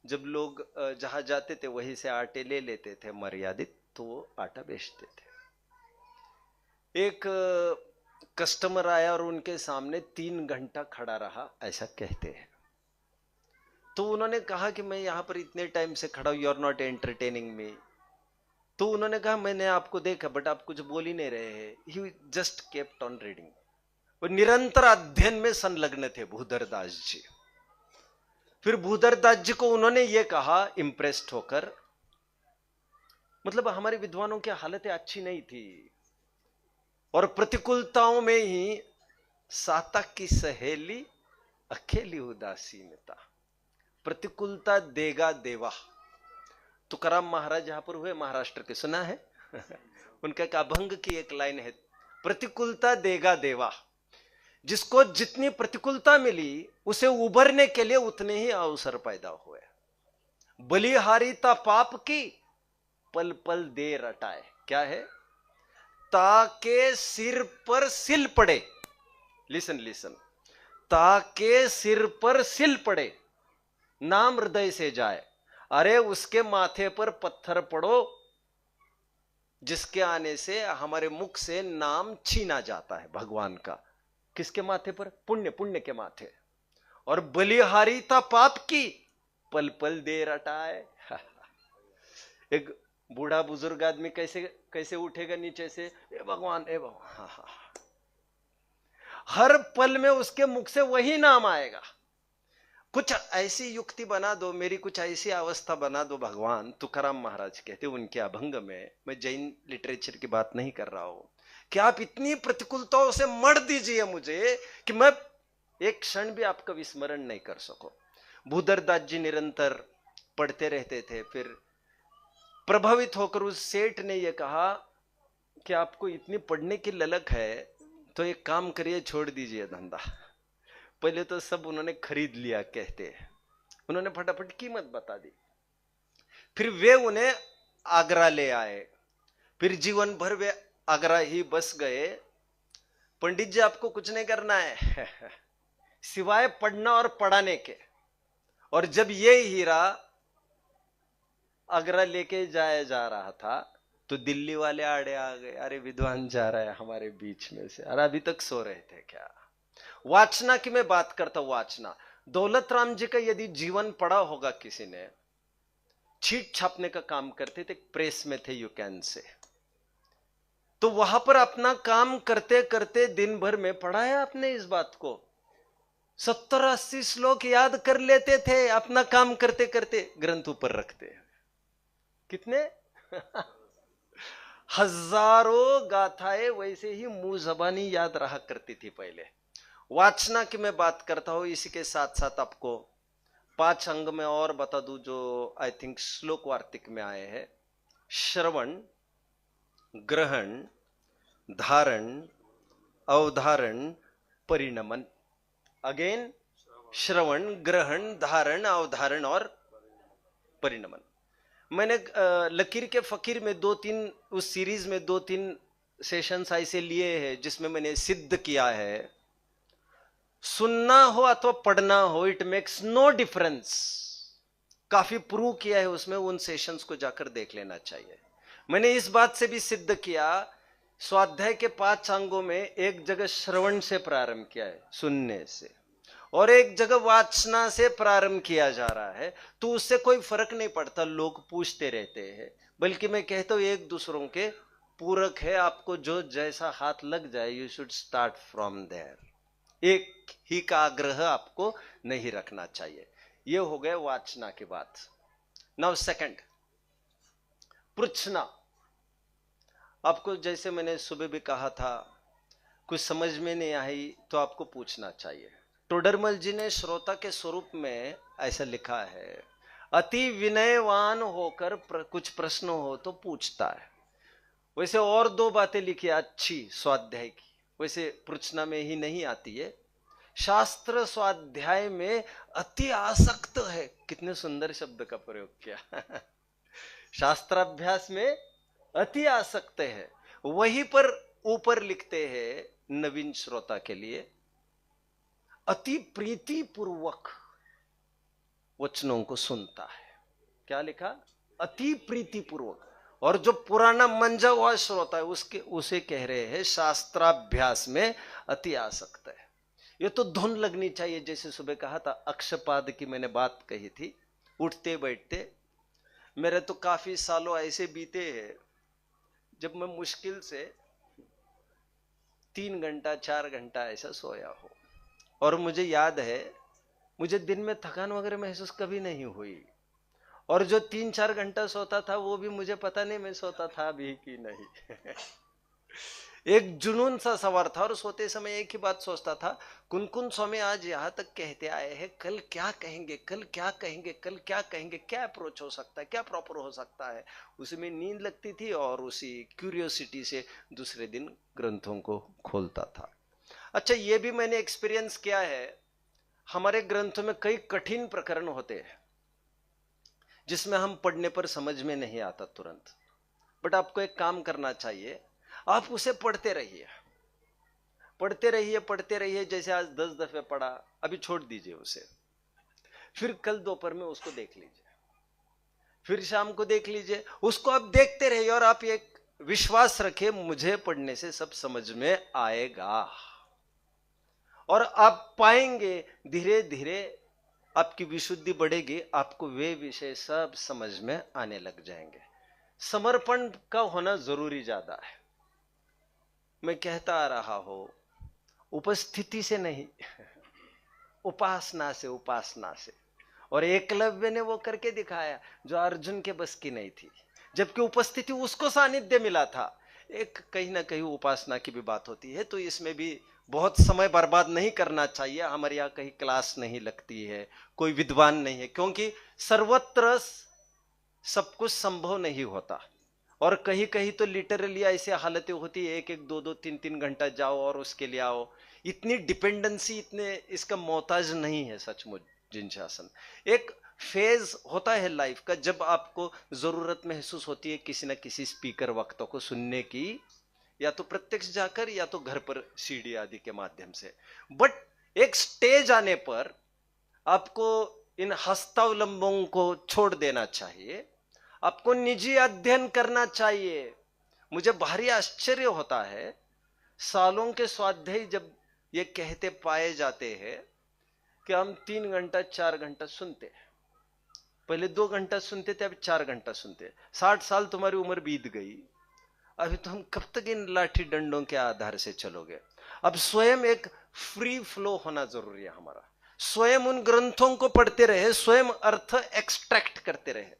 जब लोग जहां जाते थे वहीं से आटे ले लेते थे मर्यादित, तो वो आटा बेचते थे। एक कस्टमर आया और उनके सामने 3 घंटा खड़ा रहा, ऐसा कहते हैं। तो उन्होंने कहा कि मैं यहां पर इतने टाइम से खड़ा हूं, यू आर नॉट एंटरटेनिंग मी। तो उन्होंने कहा मैंने आपको देखा बट आप कुछ बोल ही नहीं रहे हैं। ही जस्ट केप्ट ऑन रीडिंग। वो निरंतर अध्ययन में संलग्न थे भूधर दास जी। फिर भूधर दास जी को उन्होंने ये कहा इंप्रेस्ड होकर, मतलब हमारे विद्वानों की हालत अच्छी नहीं थी और प्रतिकूलताओं में ही सातक की सहेली अकेली उदासीनता। प्रतिकूलता देगा देवा। तुकाराम महाराज यहां पर हुए, महाराष्ट्र के, सुना है? उनका एक अभंग की एक लाइन है, प्रतिकूलता देगा देवा। जिसको जितनी प्रतिकूलता मिली उसे उभरने के लिए उतने ही अवसर पैदा हुए। बलिहारिता पाप की पल पल दे रटाए। क्या है? ताके सिर पर सिल पड़े, लिसन लिसन, ताके सिर पर सिल पड़े, नाम हृदय से जाए। अरे उसके माथे पर पत्थर पड़ो जिसके आने से हमारे मुख से नाम छीना जाता है भगवान का। किसके माथे पर? पुण्य, पुण्य के माथे। और बलिहारिता पाप की पल पल दे रटाए। एक बूढ़ा बुजुर्ग आदमी कैसे कैसे उठेगा नीचे से, ए भगवान ए भगवान। हर पल में उसके मुख से वही नाम आएगा। कुछ ऐसी युक्ति बना दो, मेरी कुछ ऐसी अवस्था बना दो भगवान। तुकाराम महाराज कहते उनके अभंग में, मैं जैन लिटरेचर की बात नहीं कर रहा हूं, कि आप इतनी प्रतिकूलताओं से मर दीजिए मुझे कि मैं एक क्षण भी आपका विस्मरण नहीं कर सको। भूधर दास जी निरंतर पढ़ते रहते थे। फिर प्रभावित होकर उस सेठ ने यह कहा कि आपको इतनी पढ़ने की ललक है तो एक काम करिए, छोड़ दीजिए धंधा। पहले तो सब उन्होंने खरीद लिया कहते, उन्होंने फटाफट कीमत बता दी। फिर वे उन्हें आगरा ले आए। फिर जीवन भर वे आगरा ही बस गए। पंडित जी आपको कुछ नहीं करना है सिवाय पढ़ना और पढ़ाने के। और जब ये हीरा आगरा लेके जाया जा रहा था तो दिल्ली वाले आड़े आ गए, अरे विद्वान जा रहा है हमारे बीच में से, अरे अभी तक सो रहे थे क्या। वाचना की मैं बात करता हूं। वाचना, दौलत राम जी का यदि जीवन पढ़ा होगा किसी ने, छीट छापने का काम करते थे, प्रेस में थे, यू कैन से, तो वहां पर अपना काम करते करते दिन भर में पढ़ा है आपने इस बात को, 70-80 श्लोक याद कर लेते थे अपना काम करते करते, ग्रंथ ऊपर रखते। कितने हजारों गाथाएं वैसे ही मुंह जबानी याद रहा करती थी पहले। वाचना की मैं बात करता हूं। इसी के साथ साथ आपको 5 अंग में और बता दूं जो आई थिंक श्लोक वार्तिक में आए हैं। श्रवण, ग्रहण, धारण, अवधारण, परिणमन। अगेन, श्रवण, ग्रहण, धारण, अवधारण और परिणमन। मैंने लकीर के फकीर में 2-3, उस सीरीज में 2-3 सेशंस ऐसे लिए हैं जिसमें मैंने सिद्ध किया है, सुनना हो अथवा पढ़ना हो, इट मेक्स नो डिफरेंस। काफी प्रूव किया है उसमें, उन सेशंस को जाकर देख लेना चाहिए। मैंने इस बात से भी सिद्ध किया, स्वाध्याय के 5 अंगों में एक जगह श्रवण से प्रारंभ किया है, सुनने से, और एक जगह वाचना से प्रारंभ किया जा रहा है। तो उससे कोई फर्क नहीं पड़ता, लोग पूछते रहते हैं। बल्कि मैं कहता हूं एक दूसरों के पूरक है। आपको जो जैसा हाथ लग जाए, you should start from there. एक ही का आग्रह आपको नहीं रखना चाहिए। ये हो गए वाचना की बात। नाउ सेकंड, पूछना। आपको जैसे मैंने सुबह भी कहा था, कुछ समझ में नहीं आई तो आपको पूछना चाहिए। टोडरमल जी ने श्रोता के स्वरूप में ऐसा लिखा है, अति विनयवान होकर कुछ प्रश्न हो तो पूछता है। वैसे और 2 बातें लिखी अच्छी स्वाध्याय की, वैसे पूछना में ही नहीं आती है। शास्त्र स्वाध्याय में अति आसक्त है। कितने सुंदर शब्द का प्रयोग किया। शास्त्राभ्यास में अति आसक्त है। वहीं पर ऊपर लिखते हैं नवीन श्रोता के लिए, अति प्रीति पूर्वक वचनों को सुनता है। क्या लिखा? अति प्रीति पूर्वक। और जो पुराना मंजा हुआ श्रोता है उसे कह रहे हैं शास्त्राभ्यास में अति आसक्त है। ये तो धुन लगनी चाहिए। जैसे सुबह कहा था अक्षपाद की मैंने बात कही थी, उठते बैठते मेरे तो काफी सालों ऐसे बीते हैं जब मैं मुश्किल से 3 घंटा 4 घंटा ऐसा सोया हो। और मुझे याद है मुझे दिन में थकान वगैरह महसूस कभी नहीं हुई। और जो 3-4 घंटा सोता था वो भी मुझे पता नहीं मैं सोता था भी कि नहीं। एक जुनून सा सवार था और सोते समय एक ही बात सोचता था, कुन-कुन स्वामी आज यहां तक कहते आए हैं, कल क्या कहेंगे, कल क्या कहेंगे, कल क्या कहेंगे, क्या अप्रोच हो सकता है, क्या प्रॉपर हो सकता है। उसमें नींद लगती थी और उसी क्यूरियोसिटी से दूसरे दिन ग्रंथों को खोलता था। अच्छा, ये भी मैंने एक्सपीरियंस किया है, हमारे ग्रंथों में कई कठिन प्रकरण होते हैं जिसमें हम पढ़ने पर समझ में नहीं आता तुरंत। बट आपको एक काम करना चाहिए, आप उसे पढ़ते रहिए, पढ़ते रहिए, पढ़ते रहिए। जैसे आज 10 दफे पढ़ा, अभी छोड़ दीजिए उसे, फिर कल दोपहर में उसको देख लीजिए, फिर शाम को देख लीजिए, उसको आप देखते रहिए। और आप एक विश्वास रखिए, मुझे पढ़ने से सब समझ में आएगा। और आप पाएंगे धीरे धीरे आपकी विशुद्धि बढ़ेगी, आपको वे विषय सब समझ में आने लग जाएंगे। समर्पण का होना जरूरी ज्यादा है। मैं कहता आ रहा हूं, उपस्थिति से नहीं, उपासना से, उपासना से। और एकलव्य ने वो करके दिखाया जो अर्जुन के बस की नहीं थी, जबकि उपस्थिति उसको सानिध्य मिला था। एक कहीं ना कहीं उपासना की भी बात होती है, तो इसमें भी बहुत समय बर्बाद नहीं करना चाहिए। हमारे यहाँ कहीं क्लास नहीं लगती है, कोई विद्वान नहीं है, क्योंकि सर्वत्र सब कुछ संभव नहीं होता। और कहीं कहीं तो लिटरली ऐसी हालतें होती है, 1-1, 2-2, 3-3 घंटा जाओ और उसके लिए आओ। इतनी डिपेंडेंसी, इतने इसका मोहताज नहीं है सचमुच जिनशासन। एक फेज होता है लाइफ का जब आपको जरूरत महसूस होती है किसी न किसी स्पीकर वक्तों को सुनने की, या तो प्रत्यक्ष जाकर या तो घर पर सीडी आदि के माध्यम से। बट एक स्टेज आने पर आपको इन हस्तावलंबों को छोड़ देना चाहिए, आपको निजी अध्ययन करना चाहिए। मुझे भारी आश्चर्य होता है, सालों के स्वाध्याय जब ये कहते पाए जाते हैं कि हम 3 घंटा 4 घंटा सुनते हैं, पहले 2 घंटा सुनते थे, अब 4 घंटा सुनते। 60 साल तुम्हारी उम्र बीत गई, अभी तो हम कब तक इन लाठी डंडों के आधार से चलोगे। अब स्वयं एक फ्री फ्लो होना जरूरी है हमारा। स्वयं उन ग्रंथों को पढ़ते रहे, स्वयं अर्थ एक्सट्रैक्ट करते रहे।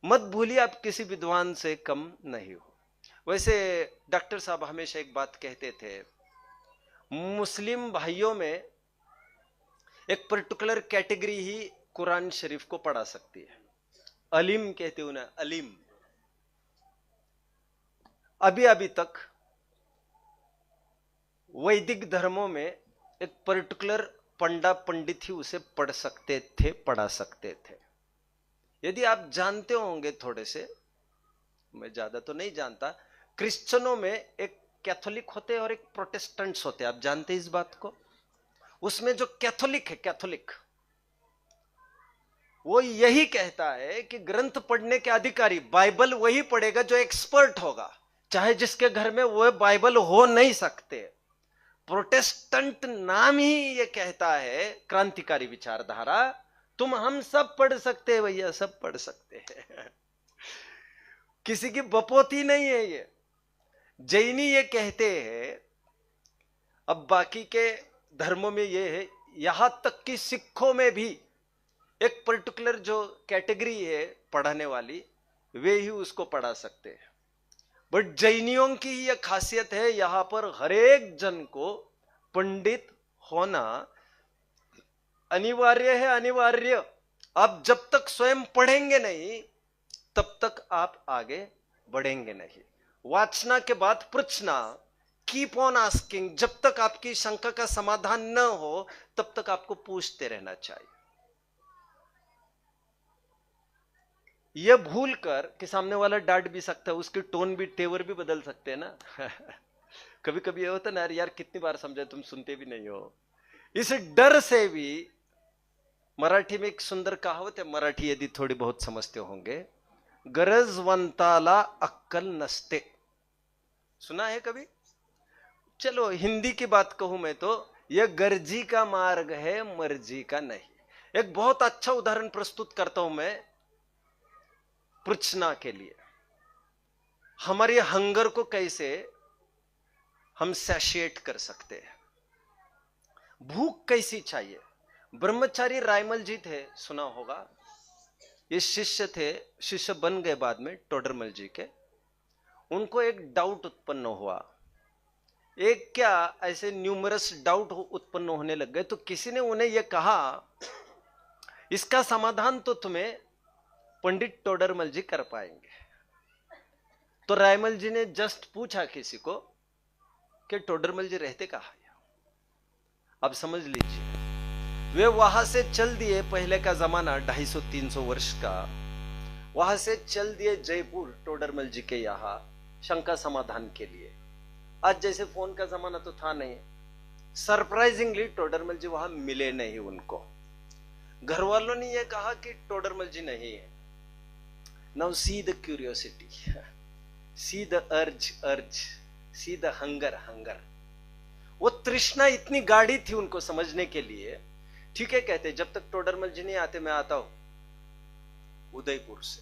मत भूलिए आप किसी विद्वान से कम नहीं हो। वैसे डॉक्टर साहब हमेशा एक बात कहते थे, मुस्लिम भाइयों में एक पर्टिकुलर कैटेगरी ही कुरान शरीफ को पढ़ा सकती है। अलीम कहते हैं उन्हें, अलीम। अभी तक वैदिक धर्मों में एक पर्टिकुलर पंडित ही उसे पढ़ सकते थे, पढ़ा सकते थे। यदि आप जानते होंगे थोड़े से, मैं ज्यादा तो नहीं जानता, क्रिश्चियनों में एक कैथोलिक होते हैं और एक प्रोटेस्टेंट्स होते हैं। आप जानते हैं इस बात को? उसमें जो कैथोलिक है, कैथोलिक, वो यही कहता है कि ग्रंथ पढ़ने के अधिकारी बाइबल वही पढ़ेगा जो एक्सपर्ट होगा, चाहे जिसके घर में वो बाइबल हो नहीं सकते। प्रोटेस्टेंट नाम ही ये कहता है, क्रांतिकारी विचारधारा, हम सब पढ़ सकते हैं भैया, सब पढ़ सकते हैं। किसी की बपोती नहीं है ये। जैनी ये कहते हैं, अब बाकी के धर्मों में ये है, यहां तक कि सिखों में भी एक पर्टिकुलर जो कैटेगरी है पढ़ाने वाली, वे ही उसको पढ़ा सकते हैं। बट जैनियों की यह खासियत है, यहां पर हरेक जन को पंडित होना अनिवार्य है, अनिवार्य। आप जब तक स्वयं पढ़ेंगे नहीं तब तक आप आगे बढ़ेंगे नहीं। वाचना के बाद पृछना, कीप ऑन आस्किंग, जब तक आपकी शंका का समाधान न हो तब तक आपको पूछते रहना चाहिए। यह भूल कर कि सामने वाला डांट भी सकता है, उसकी टोन भी, तेवर भी बदल सकते हैं ना। कभी कभी ये होता ना, यार कितनी बार समझाए तुम सुनते भी नहीं हो। इस डर से भी, मराठी में एक सुंदर कहावत है, मराठी यदि थोड़ी बहुत समझते होंगे, गरजवंताला अक्कल नसते। सुना है कभी? चलो हिंदी की बात कहूं मैं तो, यह गर्जी का मार्ग है, मर्जी का नहीं। एक बहुत अच्छा उदाहरण प्रस्तुत करता हूं मैं पृछना के लिए। हमारी हंगर को कैसे हम सैशिएट कर सकते हैं, भूख कैसी चाहिए। ब्रह्मचारी रायमल जी थे, सुना होगा। ये शिष्य थे, शिष्य बन गए बाद में टोडरमल जी के। उनको एक डाउट उत्पन्न हुआ, एक क्या ऐसे न्यूमरस डाउट उत्पन्न होने लग गए। तो किसी ने उन्हें यह कहा, इसका समाधान तो तुम्हें पंडित टोडरमल जी कर पाएंगे। तो रायमल जी ने जस्ट पूछा किसी को कि टोडरमल जी रहते कहाँ हैं। अब समझ लीजिए, वे वहां से चल दिए, पहले का जमाना 250-300 वर्ष का, वहां से चल दिए जयपुर टोडरमल जी के यहां शंका समाधान के लिए। आज जैसे फोन का जमाना तो था नहीं। सरप्राइजिंगली टोडरमल जी वहां मिले नहीं उनको। घर वालों ने यह कहा कि टोडरमल जी नहीं है। Now see the curiosity, see the urge, see the hunger. वो तृष्णा इतनी गाढ़ी थी उनको समझने के लिए। ठीक है, कहते जब तक टोडरमल जी नहीं आते मैं आता हूं उदयपुर से।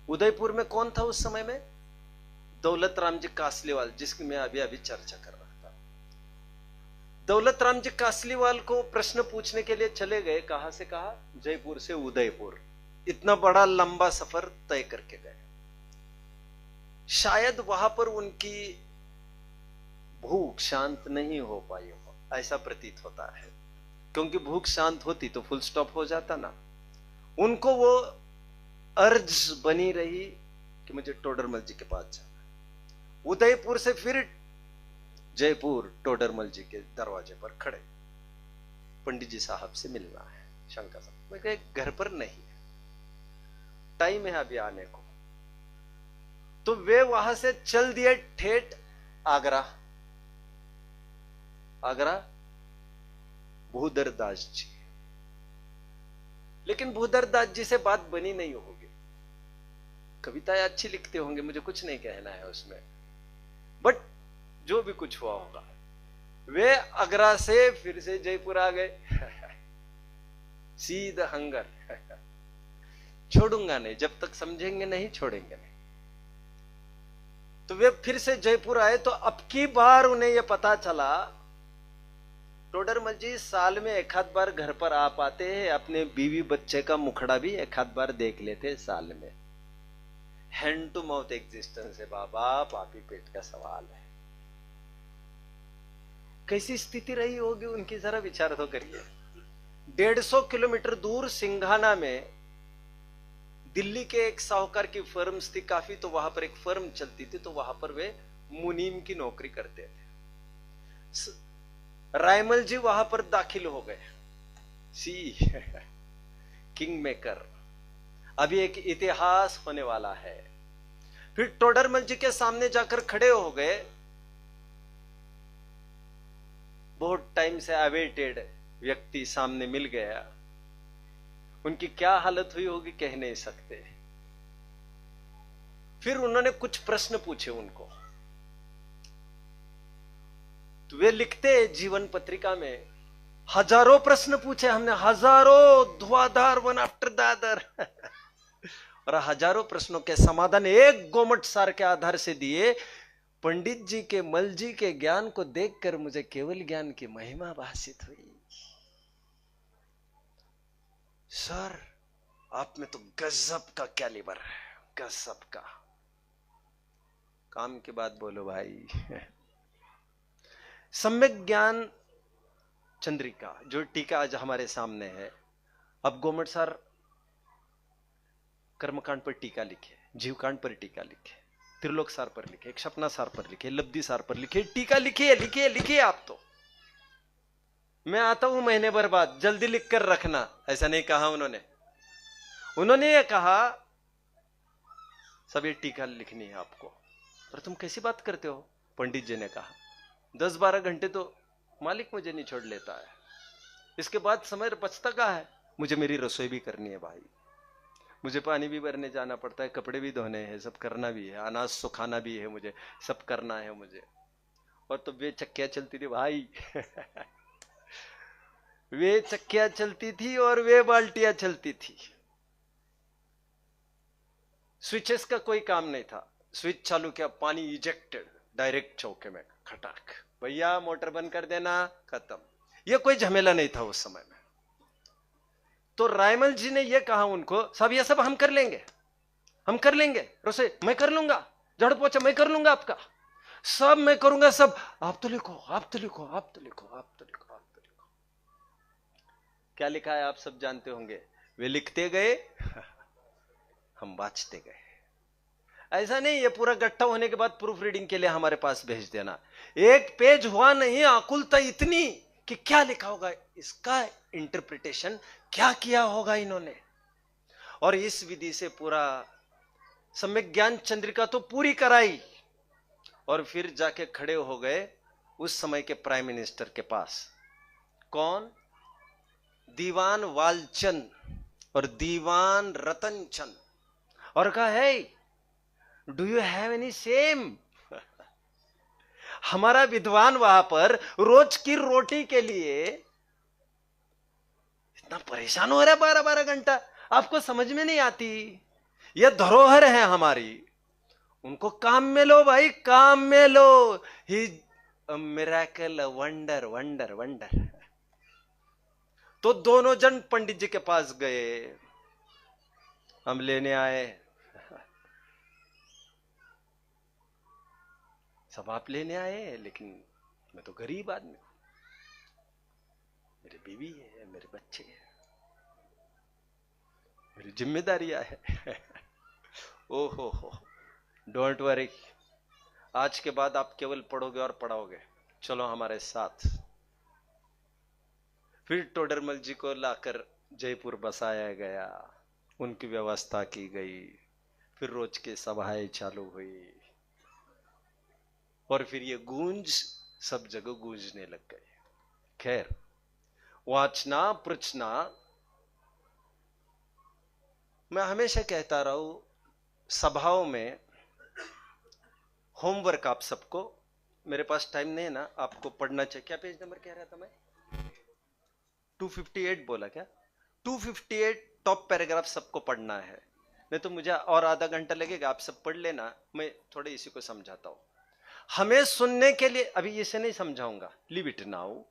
उदयपुर में कौन था उस समय में? दौलत राम जी कासलीवाल, जिसकी मैं अभी अभी चर्चा कर रहा था। दौलत राम जी कासलीवाल को प्रश्न पूछने के लिए चले गए। कहां से कहा? जयपुर से उदयपुर। इतना बड़ा लंबा सफर तय करके गए। शायद वहां पर उनकी भूख शांत नहीं हो पाई हो, ऐसा प्रतीत होता है। क्योंकि भूख शांत होती तो फुल स्टॉप हो जाता ना। उनको वो अर्ज बनी रही कि मुझे टोडरमल जी के पास जाना। उदयपुर से फिर जयपुर, टोडरमल जी के दरवाजे पर खड़े, पंडित जी साहब से मिलना है। शंका साहब, मैं कहा घर पर नहीं है, टाइम है अभी आने को। तो वे वहां से चल दिए ठेठ आगरा। आगरा भूधरदास जी। लेकिन भूधरदास जी से बात बनी नहीं होगी। कविताएं अच्छी लिखते होंगे, मुझे कुछ नहीं कहना है उसमें, बट जो भी कुछ हुआ होगा, वे आगरा से फिर से जयपुर आ गए। सीधा हंगर, छोड़ूंगा नहीं, जब तक समझेंगे नहीं छोड़ेंगे नहीं। तो वे फिर से जयपुर आए। तो अब की बार उन्हें यह पता चला, टोडरमल जी साल में एक आध बार घर पर आ पाते हैं, अपने बीवी बच्चे का मुखड़ा भी एक आध बार देख लेते साल में। हैंड टू माउथ एग्जिस्टेंस है बाबा, पापी पेट का सवाल है। कैसी स्थिति रही होगी उनकी, जरा विचार तो करिए। 150 किलोमीटर दूर सिंघाना में दिल्ली के एक साहूकार की फर्म्स थी काफी, तो वहां पर एक फर्म चलती थी, तो वहां पर वे मुनीम की नौकरी करते थे। रायमल जी वहां पर दाखिल हो गए। सी किंग मेकर, अभी एक इतिहास होने वाला है। फिर टोडरमल जी के सामने जाकर खड़े हो गए। बहुत टाइम से अवेटेड व्यक्ति सामने मिल गया। उनकी क्या हालत हुई होगी कह नहीं सकते। फिर उन्होंने कुछ प्रश्न पूछे उनको। तो वे लिखते जीवन पत्रिका में, हजारों प्रश्न पूछे हमने, हजारों, धुआंधार, वन आफ्टर द अदर। और हजारों प्रश्नों के समाधान एक गोमट सार के आधार से दिए। पंडित जी के, मल जी के ज्ञान को देखकर मुझे केवल ज्ञान की महिमा भासित हुई। सर, आप में तो गजब का कैलिबर है, गजब का। काम की बात बोलो भाई। सम्यक ज्ञान चंद्रिका, जो टीका आज हमारे सामने है। अब गोमट सर कर्मकांड पर टीका लिखे, जीवकांड पर टीका लिखे, त्रिलोक सार पर लिखे, एक सपना सार पर लिखे, लब्धि सार पर लिखे, टीका लिखिए लिखिए लिखिए। आप तो, मैं आता हूं महीने भर बाद, जल्दी लिख कर रखना, ऐसा नहीं कहा उन्होंने। उन्होंने ये कहा सब ये टीका लिखनी है आपको। पर तुम कैसी बात करते हो? पंडित जी ने कहा 10-12 घंटे तो मालिक मुझे नहीं छोड़ लेता है, इसके बाद समय बचता कहाँ है? मुझे मेरी रसोई भी करनी है भाई, मुझे पानी भी भरने जाना पड़ता है, कपड़े भी धोने हैं, सब करना भी है, अनाज सुखाना भी है, मुझे सब करना है मुझे। और तो वे चक्कियां चलती थी भाई वे चक्कियां चलती थी और वे बाल्टियां चलती थी। स्विचेस का कोई काम नहीं था, स्विच चालू किया, पानी इजेक्टेड डायरेक्ट चौके में खटाक, भैया मोटर बंद कर देना, खत्म। यह कोई झमेला नहीं था उस समय में। तो रायमल जी ने यह कहा उनको, सब ये सब हम कर लेंगे, हम कर लेंगे, रसोई मैं कर लूंगा, झाड़ू पोछा मैं कर लूंगा, आपका सब मैं करूंगा, सब आप तो लिखो, आप तो लिखो, आप तो लिखो, आप तो लिखो, आप तो लिखो। क्या लिखा है आप सब जानते होंगे। वे लिखते गए हम बाँचते गए। ऐसा नहीं ये पूरा गट्ठा होने के बाद प्रूफ रीडिंग के लिए हमारे पास भेज देना। एक पेज हुआ नहीं, आकुलता इतनी कि क्या लिखा होगा, इसका इंटरप्रिटेशन क्या किया होगा इन्होंने। और इस विधि से पूरा सम्यक ज्ञान चंद्रिका तो पूरी कराई, और फिर जाके खड़े हो गए उस समय के प्राइम मिनिस्टर के पास। कौन? दीवान वालचंद और दीवान रतनचंद, और कहा है do you have any same. हमारा विद्वान वहां पर रोज की रोटी के लिए इतना परेशान हो रहा है 12-12 घंटा, आपको समझ में नहीं आती। यह धरोहर है हमारी, उनको काम में लो भाई, काम में लो। ही मिरेकल, वंडर वंडर वंडर। तो दोनों जन पंडित जी के पास गए, हम लेने आए। सब आप लेने आए, लेकिन मैं तो गरीब आदमी हूं, मेरी बीवी है, मेरे बच्चे हैं, मेरी जिम्मेदारियां है ओहो हो, डोंट वरी, आज के बाद आप केवल पढ़ोगे और पढ़ाओगे, चलो हमारे साथ। फिर टोडरमल जी को लाकर जयपुर बसाया गया, उनकी व्यवस्था की गई, फिर रोज की सभाएं चालू हुई, और फिर ये गूंज सब जगह गूंजने लग गए। खैर, वाचना पृछना, मैं हमेशा कहता रहा हूं सभाओं में होमवर्क आप सबको, मेरे पास टाइम नहीं है ना, आपको पढ़ना चाहिए। क्या पेज नंबर कह रहा था मैं? 258 बोला क्या? 258 टॉप पैराग्राफ सबको पढ़ना है, नहीं तो मुझे और आधा घंटा लगेगा। आप सब पढ़ लेना, मैं थोड़े इसी को समझाता हूं। हमें सुनने के लिए, अभी इसे नहीं समझाऊंगा, लीव इट नाउ।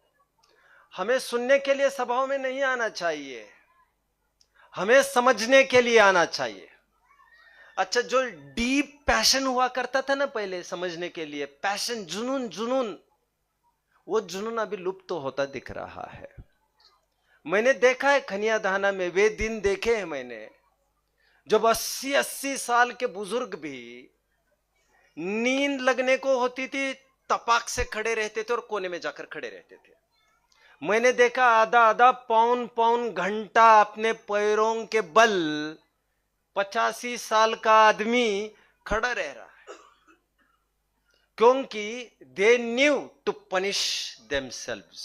हमें सुनने के लिए सभाओं में नहीं आना चाहिए, हमें समझने के लिए आना चाहिए। अच्छा, जो डीप पैशन हुआ करता था ना पहले समझने के लिए, पैशन, जुनून, जुनून, वो जुनून अभी लुप्त तो होता दिख रहा है। मैंने देखा है खनिया धाना में, वे दिन देखे हैं मैंने जब 80-80 साल के बुजुर्ग भी नींद लगने को होती थी, तपाक से खड़े रहते थे और कोने में जाकर खड़े रहते थे। मैंने देखा आधा आधा पौन पौन घंटा अपने पैरों के बल 85 साल का आदमी खड़ा रह रहा है, क्योंकि they knew to punish themselves.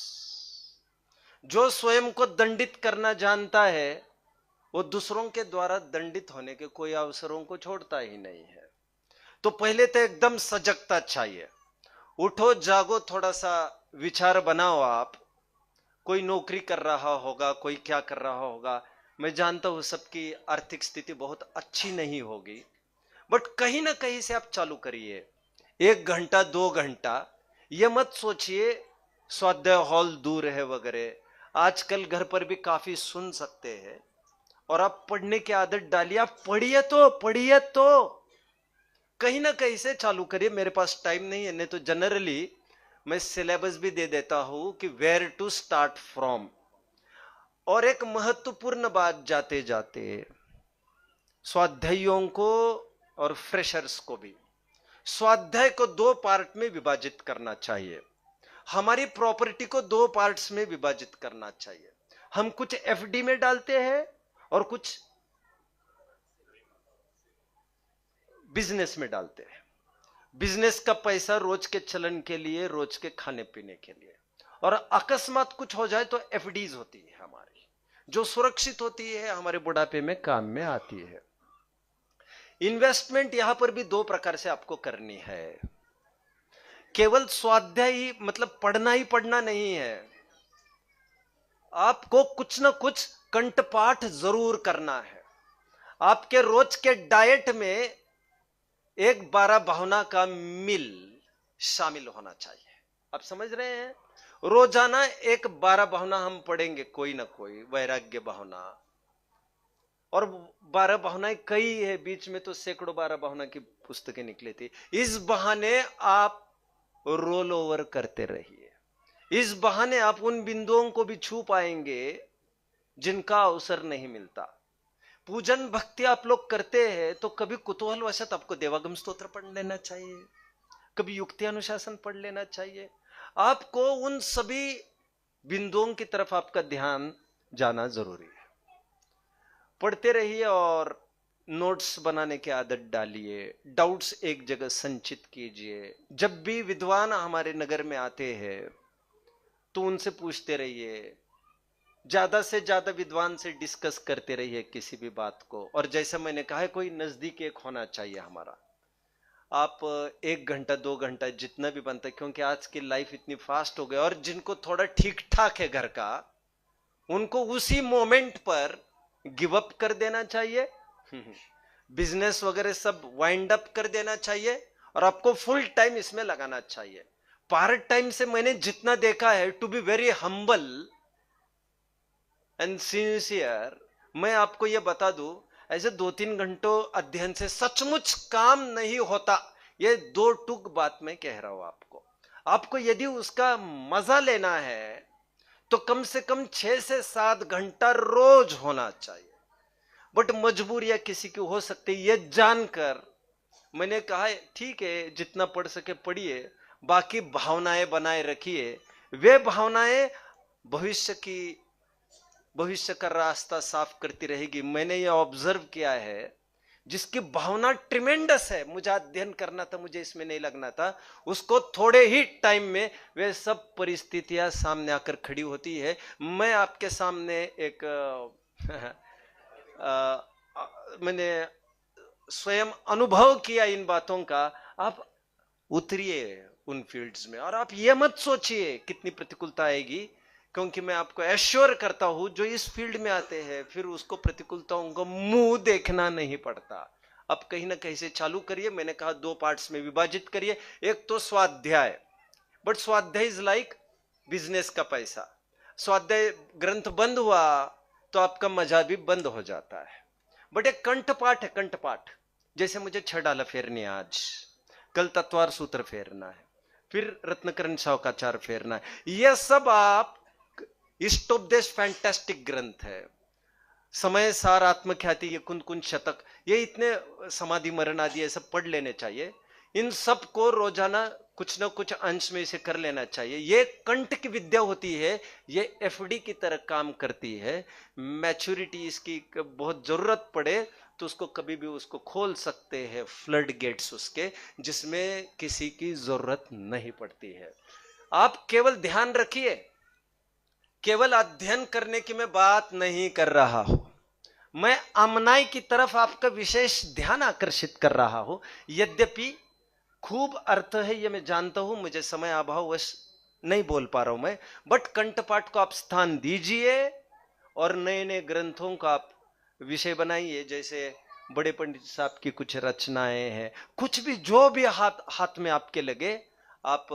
जो स्वयं को दंडित करना जानता है, वो दूसरों के द्वारा दंडित होने के कोई अवसरों को छोड़ता ही नहीं है। तो पहले तो एकदम सजगता चाहिए, उठो जागो, थोड़ा सा विचार बनाओ। आप कोई नौकरी कर रहा होगा, कोई क्या कर रहा होगा, मैं जानता हूं सबकी आर्थिक स्थिति बहुत अच्छी नहीं होगी, बट कहीं ना कहीं से आप चालू करिए। 1 घंटा 2 घंटा, ये मत सोचिए स्वाध्याय हॉल दूर है वगैरह, आजकल घर पर भी काफी सुन सकते हैं, और आप पढ़ने की आदत डालिए। आप पढ़िए तो कहीं ना कहीं से चालू करिए। मेरे पास टाइम नहीं है, नहीं तो जनरली मैं सिलेबस भी दे देता हूं कि वेयर टू स्टार्ट फ्रॉम। और एक महत्वपूर्ण बात जाते जाते स्वाध्यायियों को और फ्रेशर्स को भी, स्वाध्याय को 2 पार्ट में विभाजित करना चाहिए। हमारी प्रॉपर्टी को 2 पार्ट्स में विभाजित करना चाहिए। हम कुछ एफडी में डालते हैं और कुछ बिजनेस में डालते हैं। बिजनेस का पैसा रोज के चलन के लिए, रोज के खाने पीने के लिए, और अकस्मात कुछ हो जाए तो एफडीज होती है हमारी, जो सुरक्षित होती है, हमारे बुढ़ापे में काम में आती है। इन्वेस्टमेंट यहां पर भी 2 प्रकार से आपको करनी है। केवल स्वाध्याय ही मतलब पढ़ना ही पढ़ना नहीं है, आपको कुछ ना कुछ कंठपाठ जरूर करना है। आपके रोज के डाइट में एक 12 भावना का मिल शामिल होना चाहिए। आप समझ रहे हैं? रोजाना एक 12 भावना हम पढ़ेंगे, कोई ना कोई वैराग्य भावना, और 12 भावनाएं कई है, बीच में तो सैकड़ों 12 भावना की पुस्तकें निकली थी। इस बहाने आप रोल ओवर करते रहिए, इस बहाने आप उन बिंदुओं को भी छू पाएंगे जिनका अवसर नहीं मिलता। पूजन भक्ति आप लोग करते हैं तो कभी कुतूहल वशत आपको देवागम स्तोत्र पढ़ लेना चाहिए, कभी युक्ति अनुशासन पढ़ लेना चाहिए। आपको उन सभी बिंदुओं की तरफ आपका ध्यान जाना जरूरी है। पढ़ते रहिए और नोट्स बनाने की आदत डालिए, डाउट्स एक जगह संचित कीजिए। जब भी विद्वान हमारे नगर में आते हैं तो उनसे पूछते रहिए, ज्यादा से ज्यादा विद्वान से डिस्कस करते रहिए किसी भी बात को। और जैसा मैंने कहा है, कोई नजदीक एक होना चाहिए हमारा। आप 1 घंटा 2 घंटा जितना भी बनता है, क्योंकि आज की लाइफ इतनी फास्ट हो गई, और जिनको थोड़ा ठीक ठाक है घर का, उनको उसी मोमेंट पर गिव अप कर देना चाहिए, बिजनेस वगैरह सब वाइंड अप कर देना चाहिए, और आपको फुल टाइम इसमें लगाना चाहिए। पार्ट टाइम से मैंने जितना देखा है, to be very humble and sincere, मैं आपको यह बता दूं, ऐसे 2-3 घंटों अध्ययन से सचमुच काम नहीं होता। ये 2 टूक बात मैं कह रहा हूं आपको। आपको यदि उसका मजा लेना है तो कम से कम 6 से 7 घंटा रोज होना चाहिए। बट मजबूरियां किसी की हो सकती है, यह जानकर मैंने कहा ठीक है, जितना पढ़ सके पढ़िए, बाकी भावनाएं बनाए रखिए। वे भावनाएं भविष्य का रास्ता साफ करती रहेगी। मैंने यह ऑब्जर्व किया है, जिसकी भावना ट्रिमेंडस है, मुझे अध्ययन करना था, मुझे इसमें नहीं लगना था, उसको थोड़े ही टाइम में वे सब परिस्थितियां सामने आकर खड़ी होती है। मैं आपके सामने एक मैंने स्वयं अनुभव किया इन बातों का। आप उतरिए उन फील्ड्स में, और आप ये मत सोचिए कितनी प्रतिकूलता आएगी, क्योंकि मैं आपको एश्योर करता हूं, जो इस फील्ड में आते हैं फिर उसको प्रतिकूलताओं को मुंह देखना नहीं पड़ता। अब कहीं ना कहीं से चालू करिए। मैंने कहा 2 पार्ट्स में विभाजित करिए। एक तो स्वाध्याय, बट स्वाध्याय इज लाइक बिजनेस का पैसा। स्वाध्याय ग्रंथ बंद हुआ तो आपका मजा भी बंद हो जाता है। बट एक कंठपाठ है, कंठपाठ। जैसे मुझे 6 डाला फेरनी, आज कल तत्वार सूत्र फेरना है, फिर रत्नकरण शावकाचार फेरना है। यह सब आप इष्टोपदेश फैंटास्टिक ग्रंथ है। समय सार आत्मख्याति, ये कुंद कुंद शतक, ये इतने समाधि मरण आदि ये सब पढ़ लेने चाहिए। इन सब को रोजाना कुछ ना कुछ अंश में इसे कर लेना चाहिए। ये कंठ की विद्या होती है, ये एफडी की तरह काम करती है। मैच्योरिटी इसकी बहुत जरूरत पड़े तो उसको कभी भी उसको खोल सकते हैं, फ्लड गेट्स उसके, जिसमें किसी की जरूरत नहीं पड़ती है। आप केवल ध्यान रखिए, केवल अध्ययन करने की मैं बात नहीं कर रहा हूं, मैं अमनाई की तरफ आपका विशेष ध्यान आकर्षित कर रहा हूं। यद्यपि खूब अर्थ है ये मैं जानता हूं, मुझे समय अभाववश नहीं बोल पा रहा हूं मैं, बट कंठपाठ को आप स्थान दीजिए और नए नए ग्रंथों का आप विषय बनाइए। जैसे बड़े पंडित साहब की कुछ रचनाएं हैं, कुछ भी जो भी हाथ में आपके लगे, आप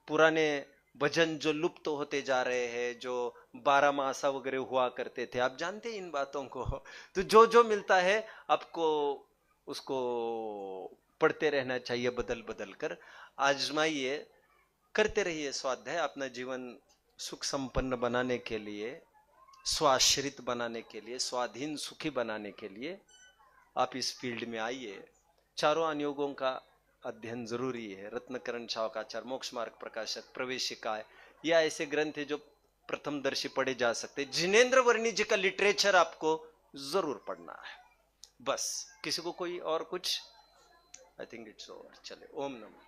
पुराने भजन जो लुप्त तो होते जा रहे हैं, जो 12 मासा वगैरह हुआ करते थे, आप जानते हैं इन बातों को, तो जो जो मिलता है आपको उसको पढ़ते रहना चाहिए, बदल बदल कर आजमाइए, करते रहिए स्वाध्याय। अपना जीवन सुख संपन्न बनाने के लिए, स्वाश्रित बनाने के लिए, स्वाधीन सुखी बनाने के लिए आप इस फील्ड में आइए। चारों अनुयोगों का अध्ययन जरूरी है। रत्नकरण शावकाचार्य, मोक्ष मार्ग प्रकाशक, प्रवेशिका, या ऐसे ग्रंथ है जो प्रथमदर्शी पढ़े जा सकते। जिनेंद्र वर्णी जी का लिटरेचर आपको जरूर पढ़ना है। बस किसी को कोई और कुछ? I think it's over. चले, ओम नमः।